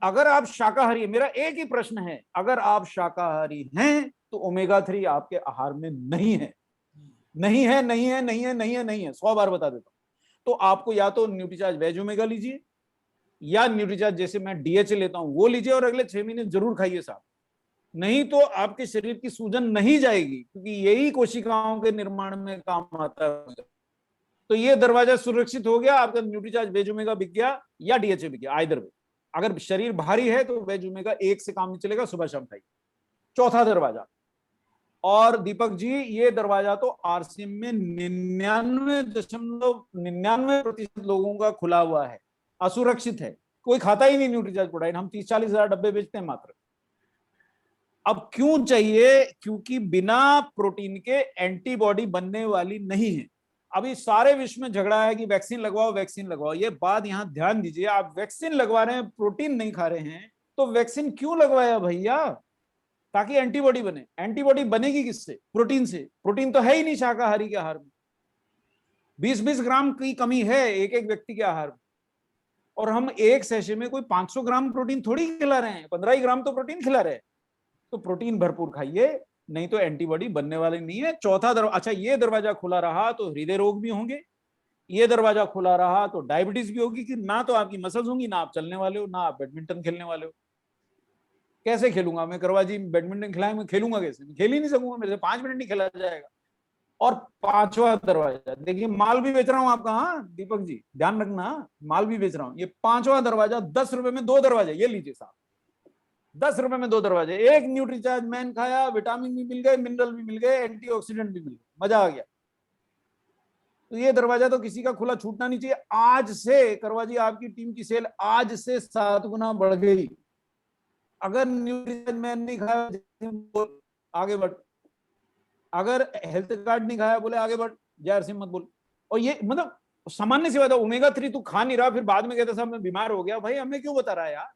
अगर आप शाकाहारी, मेरा एक ही प्रश्न है, अगर आप शाकाहारी हैं तो ओमेगा 3 आपके आहार में नहीं है, नहीं है, नहीं है, नहीं है, नहीं है, नहीं है, 100 बार बता देता हूं। तो आपको या तो न्यूट्रीचार्ज वेज ओमेगा लीजिए, या न्यूट्रीचार्ज जैसे मैं डीएचए लेता हूं वो लीजिए, और अगले 6 महीने जरूर खाइए साहब, नहीं तो आपके शरीर की सूजन नहीं जाएगी, क्योंकि यही कोशिकाओं के निर्माण में काम आता है। तो ये दरवाजा सुरक्षित हो गया, आपका न्यूट्रीचार्ज वेज ओमेगा बिक गया या डीएचए बिक गया, आइदर वे। अगर शरीर भारी है तो वेज ओमेगा 1 से काम नहीं चलेगा, सुबह शाम खाइए। चौथा दरवाजा, और दीपक जी ये दरवाजा तो आरसीएम में 99.99% लोगों का खुला हुआ है, असुरक्षित है, कोई खाता ही नहीं न्यूट्रीचार्ज प्रोटीन। हम 30-40 हजार डब्बे बेचते हैं मात्र। अब क्यों चाहिए? क्योंकि बिना प्रोटीन के एंटीबॉडी बनने वाली नहीं है। अभी सारे विश्व में झगड़ा है कि वैक्सीन लगवाओ, वैक्सीन लगवाओ। ये बात यहां ध्यान दीजिए, आप वैक्सीन लगवा रहे हैं, प्रोटीन नहीं खा रहे हैं, तो वैक्सीन क्यों लगवाया भैया? ताकि एंटीबॉडी बने। एंटीबॉडी बनेगी किससे? प्रोटीन से। प्रोटीन तो है ही नहीं शाकाहारी के आहार में, 20-20 ग्राम की कमी है एक एक व्यक्ति के आहार में, और हम एक सैशे में कोई 500 ग्राम प्रोटीन थोड़ी खिला रहे हैं, 15 ही ग्राम तो प्रोटीन खिला रहे हैं। तो प्रोटीन भरपूर खाइए, नहीं तो एंटीबॉडी बनने वाली नहीं है। चौथा दरवाजा, अच्छा ये दरवाजा खुला रहा तो हृदय रोग भी होंगे, ये दरवाजा खुला रहा तो डायबिटीज भी होगी, कि ना तो आपकी मसल्स होंगी, ना आप चलने वाले हो, ना आप बैडमिंटन खेलने वाले हो। कैसे खेलूंगा मैं करवा जी? बैडमिंटन खिलाए मैं खेलूंगा कैसे? मैं खेल ही नहीं सकूंगा, मेरे से 5 मिनट नहीं खेला जाएगा। और पांचवा दरवाजा देखिए, माल भी बेच रहा हूं आपका, हाँ दीपक जी ध्यान रखना, माल भी बेच रहा हूं। ये पांचवा दरवाजा, 10 रुपए में 2 दरवाजे, ये लीजिए साहब, 10 रुपए में 2 दरवाजे। एक न्यूट्रीचार्ज मैन खाया, विटामिन भी मिल गए, मिनरल भी मिल गए, एंटीऑक्सीडेंट भी मिल गए, मजा आ गया। तो ये दरवाजा तो किसी का खुला छूटना नहीं चाहिए। आज से करवा जी आपकी टीम की सेल आज से 7 गुना बढ़ गई। अगर न्यूट्रीचार्ज मैन नहीं खाया, आगे बढ़। अगर हेल्थ कार्ड नहीं खाया, बोले आगे बढ़, जय सिंह मत बोल। और ये मतलब सामान्य सी बात है, ओमेगा 3 तू खा नहीं रहा, फिर बाद में कहता साहब मैं बीमार हो गया। भाई हमें क्यों बता रहा है यार?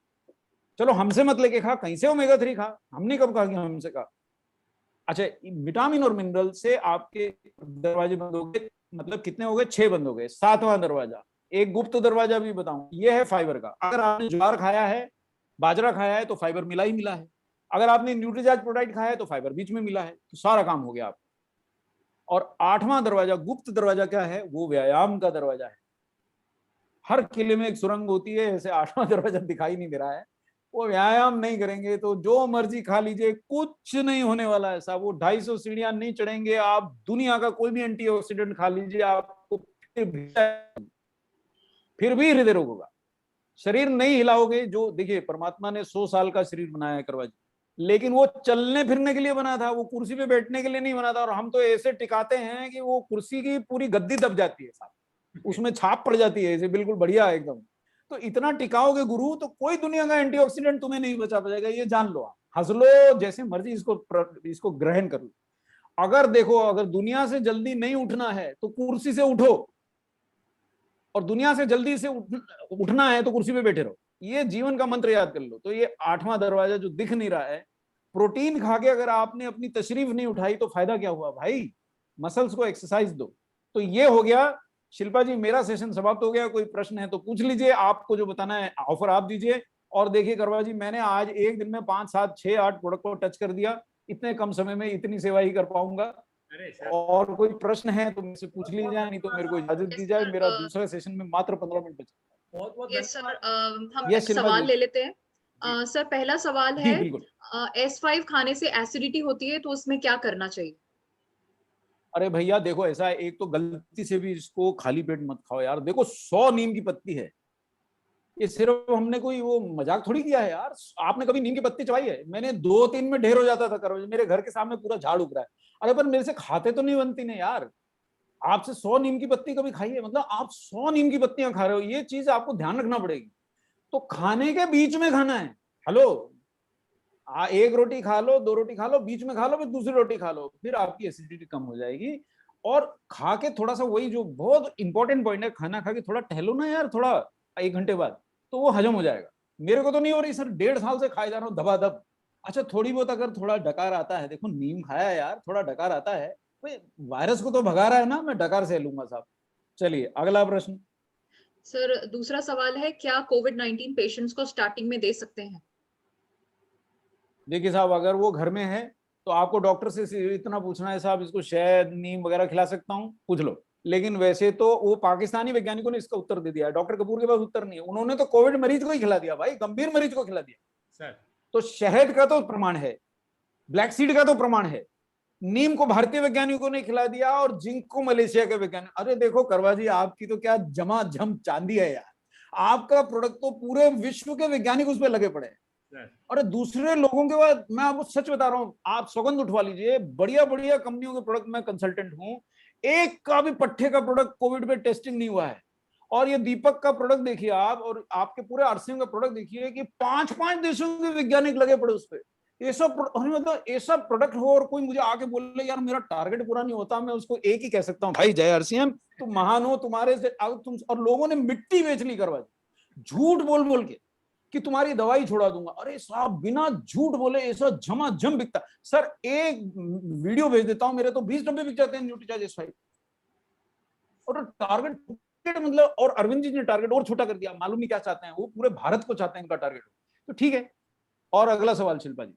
चलो हमसे मत लेके खा, कहीं से ओमेगा 3 खा, हमने कब कहा कि हमसे खा? अच्छा, विटामिन और मिनरल से आपके दरवाजे बंद हो गए, मतलब कितने हो गए? 6 बंद हो गए। 7वां दरवाजा, एक गुप्त दरवाजा भी बताऊं, ये है फाइबर का। अगर आपने ज्वार खाया है, बाजरा खाया है, तो फाइबर मिला ही मिला है। अगर आपने न्यूट्रीचार्ज प्रोटीन खाया है तो फाइबर बीच में मिला है, तो सारा काम हो गया आपका। और 8वां दरवाजा, गुप्त दरवाजा क्या है? वो व्यायाम का दरवाजा है। हर किले में एक सुरंग होती है, ऐसे 8वां दरवाजा दिखाई नहीं दे रहा है। वो व्यायाम नहीं करेंगे तो जो मर्जी खा लीजिए, कुछ नहीं होने वाला है साहब। वो 250 सीढ़ियां नहीं चढ़ेंगे आप, दुनिया का कोई भी एंटीऑक्सीडेंट खा लीजिए, आपको फिर भी हृदय रोग होगा। शरीर नहीं हिलाओगे। जो देखिए, परमात्मा ने 100 साल का शरीर बनाया है करवा जी, लेकिन वो चलने फिरने के लिए बना था, वो कुर्सी पे बैठने के लिए नहीं बना था। और हम तो ऐसे टिकाते हैं कि वो कुर्सी की पूरी गद्दी दब जाती है साहब, उसमें छाप पड़ जाती है ऐसे, बिल्कुल बढ़िया एकदम। तो इतना टिकाओगे गुरु तो कोई दुनिया का एंटीऑक्सीडेंट तुम्हें नहीं बचा पाएगा, ये जान लो आप। हंस लो जैसे मर्जी, इसको ग्रहण कर लो। अगर देखो, अगर दुनिया से जल्दी नहीं उठना है तो कुर्सी से उठो, और दुनिया से जल्दी से उठना है तो कुर्सी पे बैठे रहो। ये जीवन का मंत्र याद कर लो। तो ये 8वां दरवाजा जो दिख नहीं रहा है, प्रोटीन खा के अगर आपने अपनी तशरीफ नहीं उठाई तो फायदा क्या हुआ भाई? मसल्स को एक्सरसाइज दो। तो ये हो गया। शिल्पा जी, मेरा सेशन समाप्त हो गया। कोई प्रश्न है तो पूछ लीजिए, आपको जो बताना है ऑफर आप दीजिए। और देखिए करवा जी, मैंने आज एक दिन में 5, 7, 6, 8 प्रोडक्ट को टच कर दिया। इतने कम समय में इतनी सेवा ही कर पाऊंगा। अरे सर, और कोई प्रश्न है तो मुझसे पूछ लीजिए, नहीं तो मेरे को इजाजत दी जाए। मेरा दूसरा सेशन में मात्र 15 मिनट बचे। बहुत बहुत यस सर, हम यस शिल्पा सवाल जी। ले लेते हैं। सर पहला सवाल जी है, बिल्कुल। S5 खाने से एसिडिटी होती है तो उसमें क्या करना चाहिए? अरे भैया देखो, ऐसा है, एक तो गलती से भी इसको खाली पेट मत खाओ यार। देखो 100 नीम की पत्ती है, ये सिर्फ हमने कोई वो मजाक थोड़ी किया है यार। आपने कभी नीम की पत्ती चबाई है? मैंने 2-3 में ढेर हो जाता था। करो, मेरे घर के सामने पूरा झाड़ उग रहा है। अरे पर मेरे से खाते तो नहीं बनती ने यार। आपसे 100 नीम की पत्ती कभी खाई है? मतलब आप 100 नीम की पत्तियां खा रहे हो, ये चीज आपको ध्यान रखना पड़ेगी। तो खाने के बीच में खाना है। हेलो, एक रोटी खा लो, 2 रोटी खा लो, बीच में खा लो, फिर दूसरी रोटी खा लो, फिर आपकी एसिडिटी कम हो जाएगी। और खा के थोड़ा सा, वही जो बहुत इंपॉर्टेंट पॉइंट है, खाना खा के थोड़ा टहलो ना यार, थोड़ा 1 घंटे बाद, तो वो हजम हो जाएगा। मेरे को तो नहीं हो रही सर, 1.5 साल से खाए जा रहा हूँ दबादब। अच्छा थोड़ी बहुत अगर थोड़ा डकार आता है, देखो नीम खाया है यार, थोड़ा डकार आता है, वायरस को तो भगा रहा है ना, मैं डकार से लूंगा साहब। चलिए अगला प्रश्न। सर दूसरा सवाल है, क्या कोविड-19 पेशेंट्स को स्टार्टिंग में दे सकते हैं? देखिए साहब, अगर वो घर में है तो आपको डॉक्टर से इतना पूछना है साहब, इसको शहद नीम वगैरह खिला सकता हूँ, पूछ लो। लेकिन वैसे तो वो पाकिस्तानी वैज्ञानिकों ने इसका उत्तर दे दिया है, डॉक्टर कपूर के पास उत्तर नहीं है। उन्होंने तो कोविड मरीज को ही खिला दिया भाई, गंभीर मरीज को खिला दिया सर। तो शहद का तो प्रमाण है, ब्लैक सीड का तो प्रमाण है, नीम को भारतीय वैज्ञानिकों ने खिला दिया, और जिंक को मलेशिया के वैज्ञानिक। अरे देखो करवा जी, आपकी तो क्या जमा जम चांदी है यार। आपका प्रोडक्ट तो पूरे विश्व के वैज्ञानिक उस पर लगे पड़े हैं। अरे दूसरे लोगों के बाद, मैं आपको सच बता रहा हूं, आप सौगंध उठवा लीजिए, बढ़िया बढ़िया कंपनियों के प्रोडक्ट में कंसल्टेंट हूं, एक का भी पट्टे का प्रोडक्ट कोविड पे टेस्टिंग नहीं हुआ है। और ये दीपक का प्रोडक्ट देखिए आप, और आपके पूरे आरसीएम का प्रोडक्ट देखिए कि 5-5 देशों के वैज्ञानिक लगे पड़े उस पर। ऐसा मतलब ऐसा प्रोडक्ट हो और कोई मुझे आके बोले यार मेरा टारगेट पूरा नहीं होता, मैं उसको एक ही कह सकता हूँ, भाई जय आरसीएम, तुम महान हो, तुम्हारे से तुम। और लोगों ने मिट्टी बेच ली करवा दी, झूठ बोल बोल के कि तुम्हारी दवाई छोड़ा दूंगा। अरे साहब बिना झूठ बोले ऐसा झमाझम बिकता। सर एक वीडियो भेज देता हूं, मेरे तो 20 डब्बे बिक जाते हैं न्यूट्रीचार्ज S5। और टारगेट मतलब, और अरविंद जी ने टारगेट और छोटा कर दिया, मालूम नहीं क्या चाहते हैं, वो पूरे भारत को चाहते हैं इनका टारगेट। तो ठीक है। और अगला सवाल शिल्पा जी।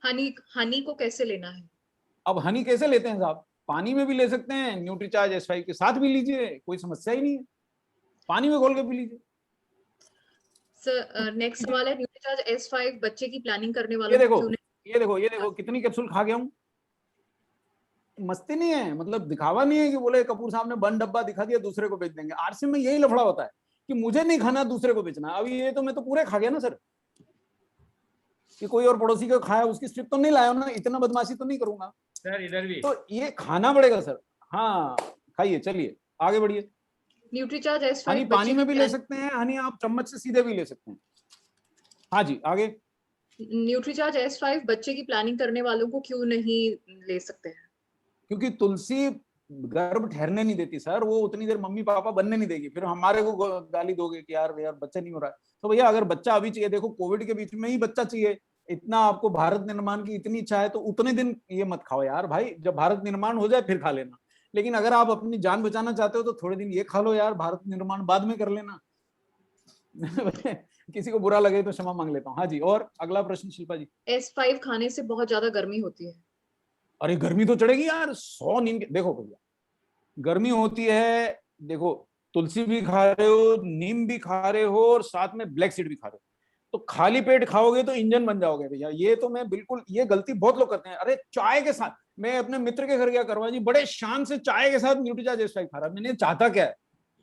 हनी को कैसे लेना है? अब हनी कैसे लेते हैं साहब? पानी में भी ले सकते हैं, न्यूट्रीचार्ज S5 के साथ भी लीजिए, कोई समस्या ही नहीं है, पानी में घोल के पी लीजिए। सर नेक्स्ट सवाल है, न्यूट्रीचार्ज S5 बच्चे की प्लानिंग करने वालों ये को देखो, क्यों नहीं? ये देखो कितनी कैप्सूल खा गया हूं। मस्ती नहीं है, मतलब दिखावा नहीं है कि बोले कपूर साहब ने बंद डब्बा दिखा दिया दूसरे को बेच देंगे। आरसी में यही लफड़ा होता है कि मुझे नहीं खाना, दूसरे को बेचना। अभी ये तो मैं तो पूरे खा गया ना सर, कि कोई और पड़ोसी को खाया, उसकी स्ट्रिप तो नहीं लाया ना, इतना बदमाशी तो नहीं करूंगा सर इधर भी तो ये खाना पड़ेगा सर। हाँ खाइए, चलिए आगे बढ़िए। न्यूट्रीचार्ज S5 हनी पानी में भी ले सकते हैं, हनी आप चम्मच से सीधे भी ले सकते हैं। हाँ जी आगे। न्यूट्रीचार्ज S5 बच्चे की प्लानिंग करने वालों को क्यों नहीं ले सकते हैं? क्योंकि तुलसी गर्भ ठहरने नहीं देती सर, वो उतनी देर मम्मी पापा बनने नहीं देगी, फिर हमारे को गाली दोगे कि यार यार बच्चा नहीं हो रहा है। तो भैया अगर बच्चा अभी चाहिए, देखो कोविड के बीच में ही बच्चा चाहिए, इतना आपको भारत निर्माण की इतनी इच्छा है, तो उतने दिन ये मत खाओ यार भाई, जब भारत निर्माण हो जाए फिर खा लेना। लेकिन अगर आप अपनी जान बचाना चाहते हो तो थोड़े दिन ये खा लो यार, भारत निर्माण बाद में कर लेना। किसी को बुरा लगे तो क्षमा मांग लेता हूँ। हाँ जी, और अगला प्रश्न शिल्पा जी। S5 खाने से बहुत ज्यादा गर्मी होती है। अरे गर्मी तो चढ़ेगी यार, 100 नीम के, देखो भैया गर्मी होती है, देखो तुलसी भी खा रहे हो, नीम भी खा रहे हो, और साथ में ब्लैक सीड भी खा रहे हो, तो खाली पेट खाओगे तो इंजन बन जाओगे भैया। ये तो मैं बिल्कुल, ये गलती बहुत लोग करते हैं। अरे चाय के साथ, मैं अपने मित्र के घर गया करवा जी, बड़े शान से चाय के साथ न्यूट्रीचार्ज S5 खा रहा। मैंने चाहता क्या है,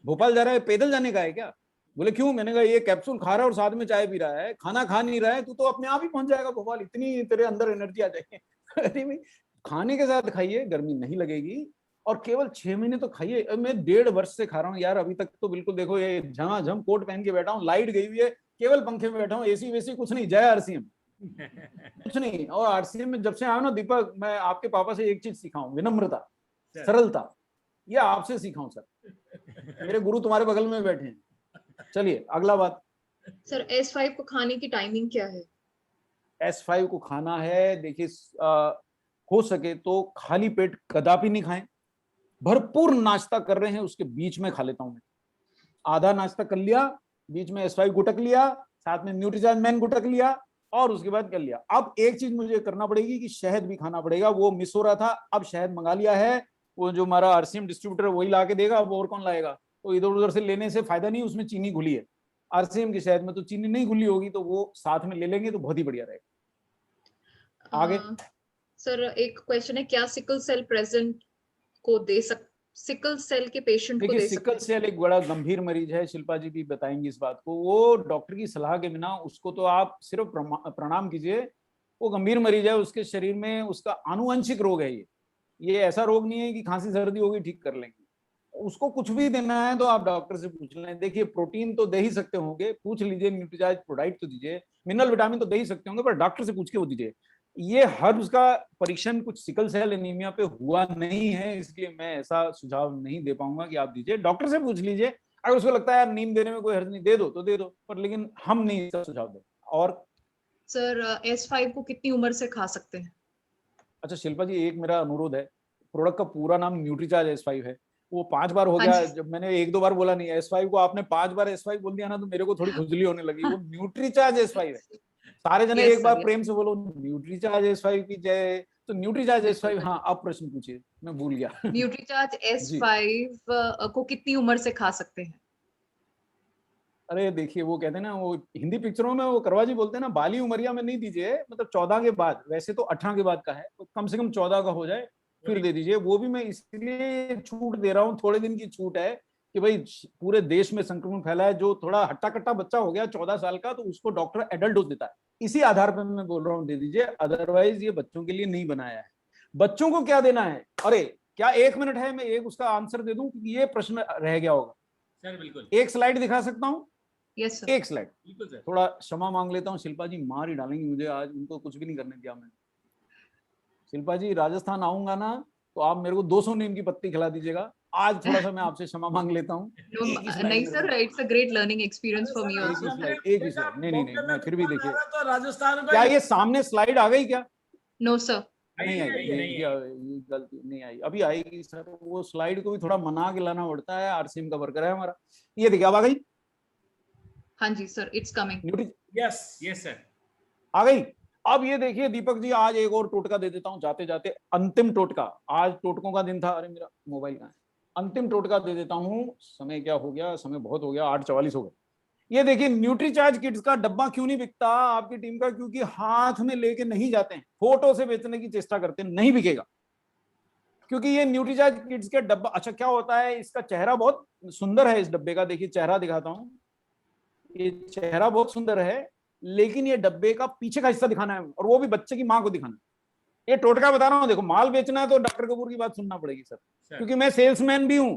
भोपाल जा रहा है, पैदल जाने का है क्या? बोले क्यों? मैंने कहा ये कैप्सूल खा रहा है और साथ में चाय पी रहा है, खाना खा नहीं रहा है, तू तो अपने आप ही पहुंच जाएगा भोपाल, इतनी तेरे अंदर एनर्जी आ जाएगी। अरे भाई खाने के साथ खाइए, गर्मी नहीं लगेगी, और केवल 6 महीने तो खाइए। अब मैं 1.5 वर्ष से खा रहा हूँ यार, अभी तक तो बिल्कुल देखो ये झमाझम कोट पहन के बैठा हूँ, लाइट गई हुई है, केवल पंखे में बैठा हूँ, एसी वेसी कुछ नहीं, जय आरसीएम, कुछ नहीं। और आरसीएम में जब से आया ना दीपक, मैं आपके पापा से एक चीज सीखा हूँ, विनम्रता, सरलता, ये आपसे सीखा हूँ सर, मेरे गुरु तुम्हारे बगल में बैठे हैं। चलिए अगला बात। सर S5 को खाने की टाइमिंग क्या है? S5 को खाना है, देखिए हो सके तो खाली पेट कदापि नहीं खाएं, भरपूर नाश्ता कर रहे हैं उसके बीच में खा लेता हूं मैं, आधा नाश्ता कर लिया, बीच में S5 गुटक लिया, साथ में न्यूट्रीचार्ज मैन गुटक लिया, और उसके बाद कर लिया। अब एक चीज मुझे करना पड़ेगी कि शहद भी खाना पड़ेगा, वो मिस हो रहा था, अब शहद मंगा लिया है, वो जो हमारा आरसीएम डिस्ट्रीब्यूटर वही ला के देगा, अब और कौन लाएगा, तो इधर उधर से लेने से फायदा नहीं, उसमें चीनी घुली है, आरसीएम की शहद में तो चीनी नहीं घुली होगी, तो वो साथ में ले लेंगे तो बहुत ही बढ़िया रहेगा। आगे सर एक क्वेश्चन है, क्या सिकल सेल प्रेजेंट को दे सिकल सेल के पेशेंट को देखिए दे सिकल सकते सेल एक बड़ा गंभीर मरीज है, शिल्पा जी भी बताएंगी इस बात को, वो डॉक्टर की सलाह के बिना उसको तो आप सिर्फ प्रणाम कीजिए, वो गंभीर मरीज है, उसके शरीर में उसका आनुवंशिक रोग है, ये ऐसा रोग नहीं है कि खांसी सर्दी होगी ठीक कर लेंगे, उसको कुछ भी देना है तो आप डॉक्टर से पूछ लें। देखिए प्रोटीन तो दे ही सकते होंगे, पूछ लीजिए, न्यूट्रीचार्ज प्रोडाइट तो दीजिए, मिनरल विटामिन तो दे ही सकते होंगे, पर डॉक्टर से पूछ के वो दीजिए। ये हर्ब्स का परीक्षण कुछ सिकल सेल एनीमिया पे हुआ नहीं है, इसलिए मैं ऐसा सुझाव नहीं दे पाऊंगा कि आप दीजिए, डॉक्टर से पूछ लीजिए, अगर उसको लगता है यार नीम देने में कोई हर्ज नहीं, दे दो तो दे दो, पर लेकिन हम नहीं इसका सुझाव दें। और सर S5 को कितनी उम्र से खा सकते हैं? अच्छा शिल्पा जी, एक मेरा अनुरोध है, प्रोडक्ट का पूरा नाम न्यूट्रीचार्ज S5 है, वो 5 बार हो हाँ गया, जी। जब मैंने 1-2 बार बोला नहीं S5 को, आपने 5 बार S5 बोल दिया ना, तो मेरे को थोड़ी खुजली होने लगी, वो न्यूट्रीचार्ज S5 है, सारे जने Yes, एक sir, बार yes. प्रेम से बोलो न्यूट्रीचार्ज S5 की जय। तो न्यूट्रीचार्ज S5, हाँ अब प्रश्न पूछिए, मैं भूल गया। न्यूट्रीचार्ज जी S5 को कितनी उम्र से खा सकते हैं? अरे देखिए वो कहते हैं ना, वो हिंदी पिक्चरों में वो करवा जी बोलते हैं ना, बाली उमरिया में नहीं दीजिए, मतलब 14 के बाद, वैसे तो 18 के बाद का है, तो कम से कम 14 का हो जाए फिर दे दीजिए। वो भी मैं इसलिए छूट दे रहा हूँ, थोड़े दिन की छूट है कि भाई पूरे देश में संक्रमण फैला है, जो थोड़ा हट्टा कट्टा बच्चा हो गया 14 साल का, तो उसको डॉक्टर एडल्ट डोज देता है, इसी आधार पर मैं बोल रहा हूँ दे दीजिए, अदरवाइज ये बच्चों के लिए नहीं बनाया है। बच्चों को क्या देना है? अरे क्या 1 मिनट है, मैं एक उसका आंसर दे दूं, क्योंकि ये प्रश्न रह गया होगा। सर बिल्कुल। एक स्लाइड दिखा सकता हूँ? Yes sir. एक स्लाइड, बिल्कुल सर। थोड़ा क्षमा मांग लेता हूँ, शिल्पा जी मार ही डालेंगी मुझे आज, उनको कुछ भी नहीं करने दिया मैंने। शिल्पा जी राजस्थान आऊंगा ना, तो आप मेरे को 200 नीम की पत्ती खिला दीजिएगा, आज थोड़ा सा मैं आपसे क्षमा मांग लेता हूँ। नहीं sir, it's a great learning experience for me also. एक ही स्लाइड, नहीं, मैं फिर भी देखिए, तो राजस्थान क्या ये सामने स्लाइड आ गई क्या? No sir. नहीं आई, ये गलती नहीं आई, अभी आएगी सर, वो स्लाइड को भी थोड़ा मना के लाना पड़ता है, आरसीएम का वर्कर है हमारा। ये देखिए अब आ गई, हाँ जी sir, it's coming. Yes yes sir, आ गई। अब ये देखिए दीपक जी, आज एक और टोटका दे देता हूं जाते जाते, अंतिम टोटका, आज टोटकों का दिन था, अरे मेरा मोबाइल कहाँ है, अंतिम टोटका दे देता हूं, समय क्या हो गया, समय बहुत हो गया, 8:44 हो गए। ये देखिए न्यूट्रीचार्ज किड्स का डब्बा क्यों नहीं बिकता आपकी टीम का? क्योंकि हाथ में लेके नहीं जाते हैं, फोटो से बेचने की चेष्टा करते हैं, नहीं बिकेगा, क्योंकि ये न्यूट्रीचार्ज किड्स के डब्बा, अच्छा क्या होता है, इसका चेहरा बहुत सुंदर है, इस डब्बे का देखिए, चेहरा दिखाता हूं, ये चेहरा बहुत सुंदर है, लेकिन ये डब्बे का पीछे का हिस्सा दिखाना है, और वो भी बच्चे की मां को दिखाना है। ये टोटका बता रहा हूं, देखो माल बेचना है तो डॉक्टर कपूर की बात सुनना पड़ेगी सर, क्योंकि मैं सेल्समैन भी हूं,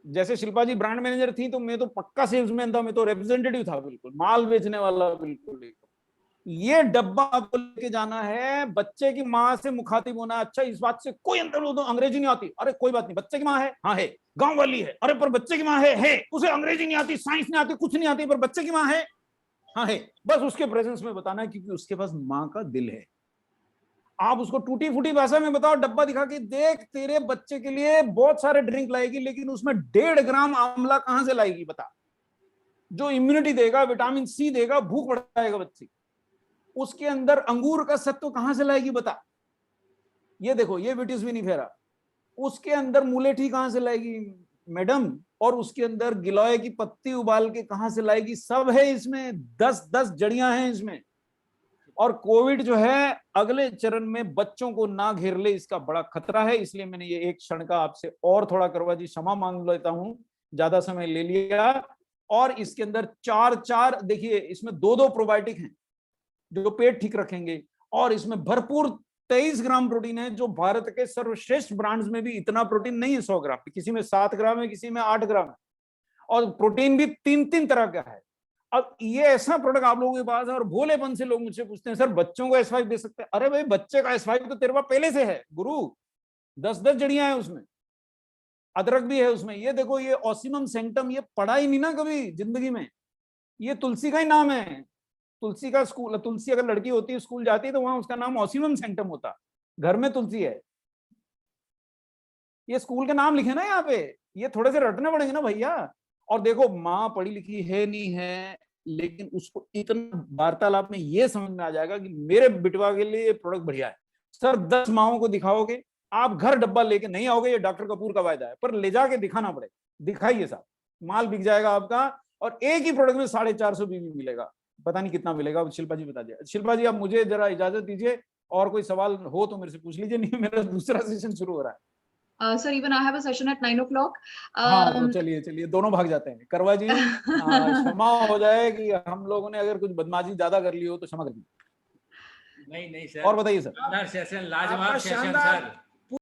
जैसे शिल्पा जी ब्रांड मैनेजर थी, तो मैं तो पक्का सेल्समैन था, मैं तो रिप्रेजेंटेटिव था, बिल्कुल माल बेचने वाला, बिल्कुल। ये डब्बा आपको लेके जाना है, बच्चे की माँ से मुखातिब होना। अच्छा इस बात से कोई अंतर हो तो अंग्रेजी नहीं आती, अरे कोई बात नहीं, बच्चे की माँ है, हाँ है, गांव वाली है, अरे पर बच्चे की माँ है, उसे अंग्रेजी नहीं आती, साइंस नहीं आती, कुछ नहीं आती, पर बच्चे की माँ है, हाँ है, बस उसके प्रेजेंस में बताना है, क्योंकि उसके पास माँ का दिल है। आप उसको टूटी फूटी भाषा में बताओ, डब्बा दिखा के, देख तेरे बच्चे के लिए बहुत सारे ड्रिंक लाएगी, लेकिन उसमें 1.5 ग्राम आंवला कहां से लाएगी बता, जो इम्यूनिटी देगा, विटामिन सी देगा, भूख बढ़ाएगा बच्चे, उसके अंदर अंगूर का सत्व कहां से लाएगी बता, ये देखो ये विटिस भी नहीं फेरा, उसके अंदर मुलेठी कहां से लाएगी मैडम, और उसके अंदर गिलोय की पत्ती उबाल के कहां से लाएगी, सब है इसमें, 10 जड़ियां हैं इसमें। और कोविड जो है अगले चरण में बच्चों को ना घेर ले, इसका बड़ा खतरा है, इसलिए मैंने ये एक क्षण का आपसे और थोड़ा करवा जी क्षमा मांग लेता हूं, ज्यादा समय ले लिया, और इसके अंदर 4 देखिए इसमें 2 प्रोबायोटिक हैं जो पेट ठीक रखेंगे, और इसमें भरपूर 23 ग्राम प्रोटीन है, जो भारत के सर्वश्रेष्ठ ब्रांड्स में भी इतना प्रोटीन नहीं है 100 ग्राम, किसी में 7 ग्राम है, किसी में 8 ग्राम है, और प्रोटीन भी 3 तरह का है। अब ये ऐसा प्रोडक्ट आप लोगों के पास है, और भोलेपन से लोग मुझसे पूछते हैं सर बच्चों को S5 दे सकते हैं? अरे भाई बच्चे का S5 तो तेरे पास पहले से है गुरु, 10 जड़ियां हैं उसमें, अदरक भी है उसमें। ये देखो ये ऑसिमम सेंक्टम, ये पढ़ा ही नहीं ना कभी जिंदगी में, ये तुलसी का ही नाम है, तुलसी का स्कूल, तुलसी अगर लड़की होती है स्कूल जाती है तो वहां उसका नाम ऑसिमम सेंक्टम होता, घर में तुलसी है। ये स्कूल के नाम लिखे ना यहाँ पे, ये थोड़े से रटने पड़ेंगे ना भैया। और देखो माँ पढ़ी लिखी है नहीं है, लेकिन उसको इतना वार्तालाप में ये समझ में आ जाएगा कि मेरे बिटवा के लिए प्रोडक्ट बढ़िया है। सर 10 माओं को दिखाओगे, आप घर डब्बा लेके नहीं आओगे, ये डॉक्टर कपूर का वायदा है, पर ले जाके दिखाना पड़ेगा। दिखाइए साहब, माल बिक जाएगा आपका, और एक ही प्रोडक्ट में 450 बीवी मिलेगा, पता नहीं कितना मिलेगा। शिल्पा जी बता दिया। शिल्पा जी आप मुझे जरा इजाजत दीजिए, और कोई सवाल हो तो मेरे से पूछ लीजिए, नहीं मेरा दूसरा सेशन शुरू हो रहा है। Sir, even I have a session at 9 o'clock. हाँ तो चलिए दोनों भाग जाते हैं। करवा जी क्षमा हो जाए कि हम लोगों ने अगर कुछ बदमाशी ज्यादा कर ली हो तो क्षमा कर दीजिए। नहीं सर, और बताइए सर। सेशन लाजवाब सेशन शानदार सर।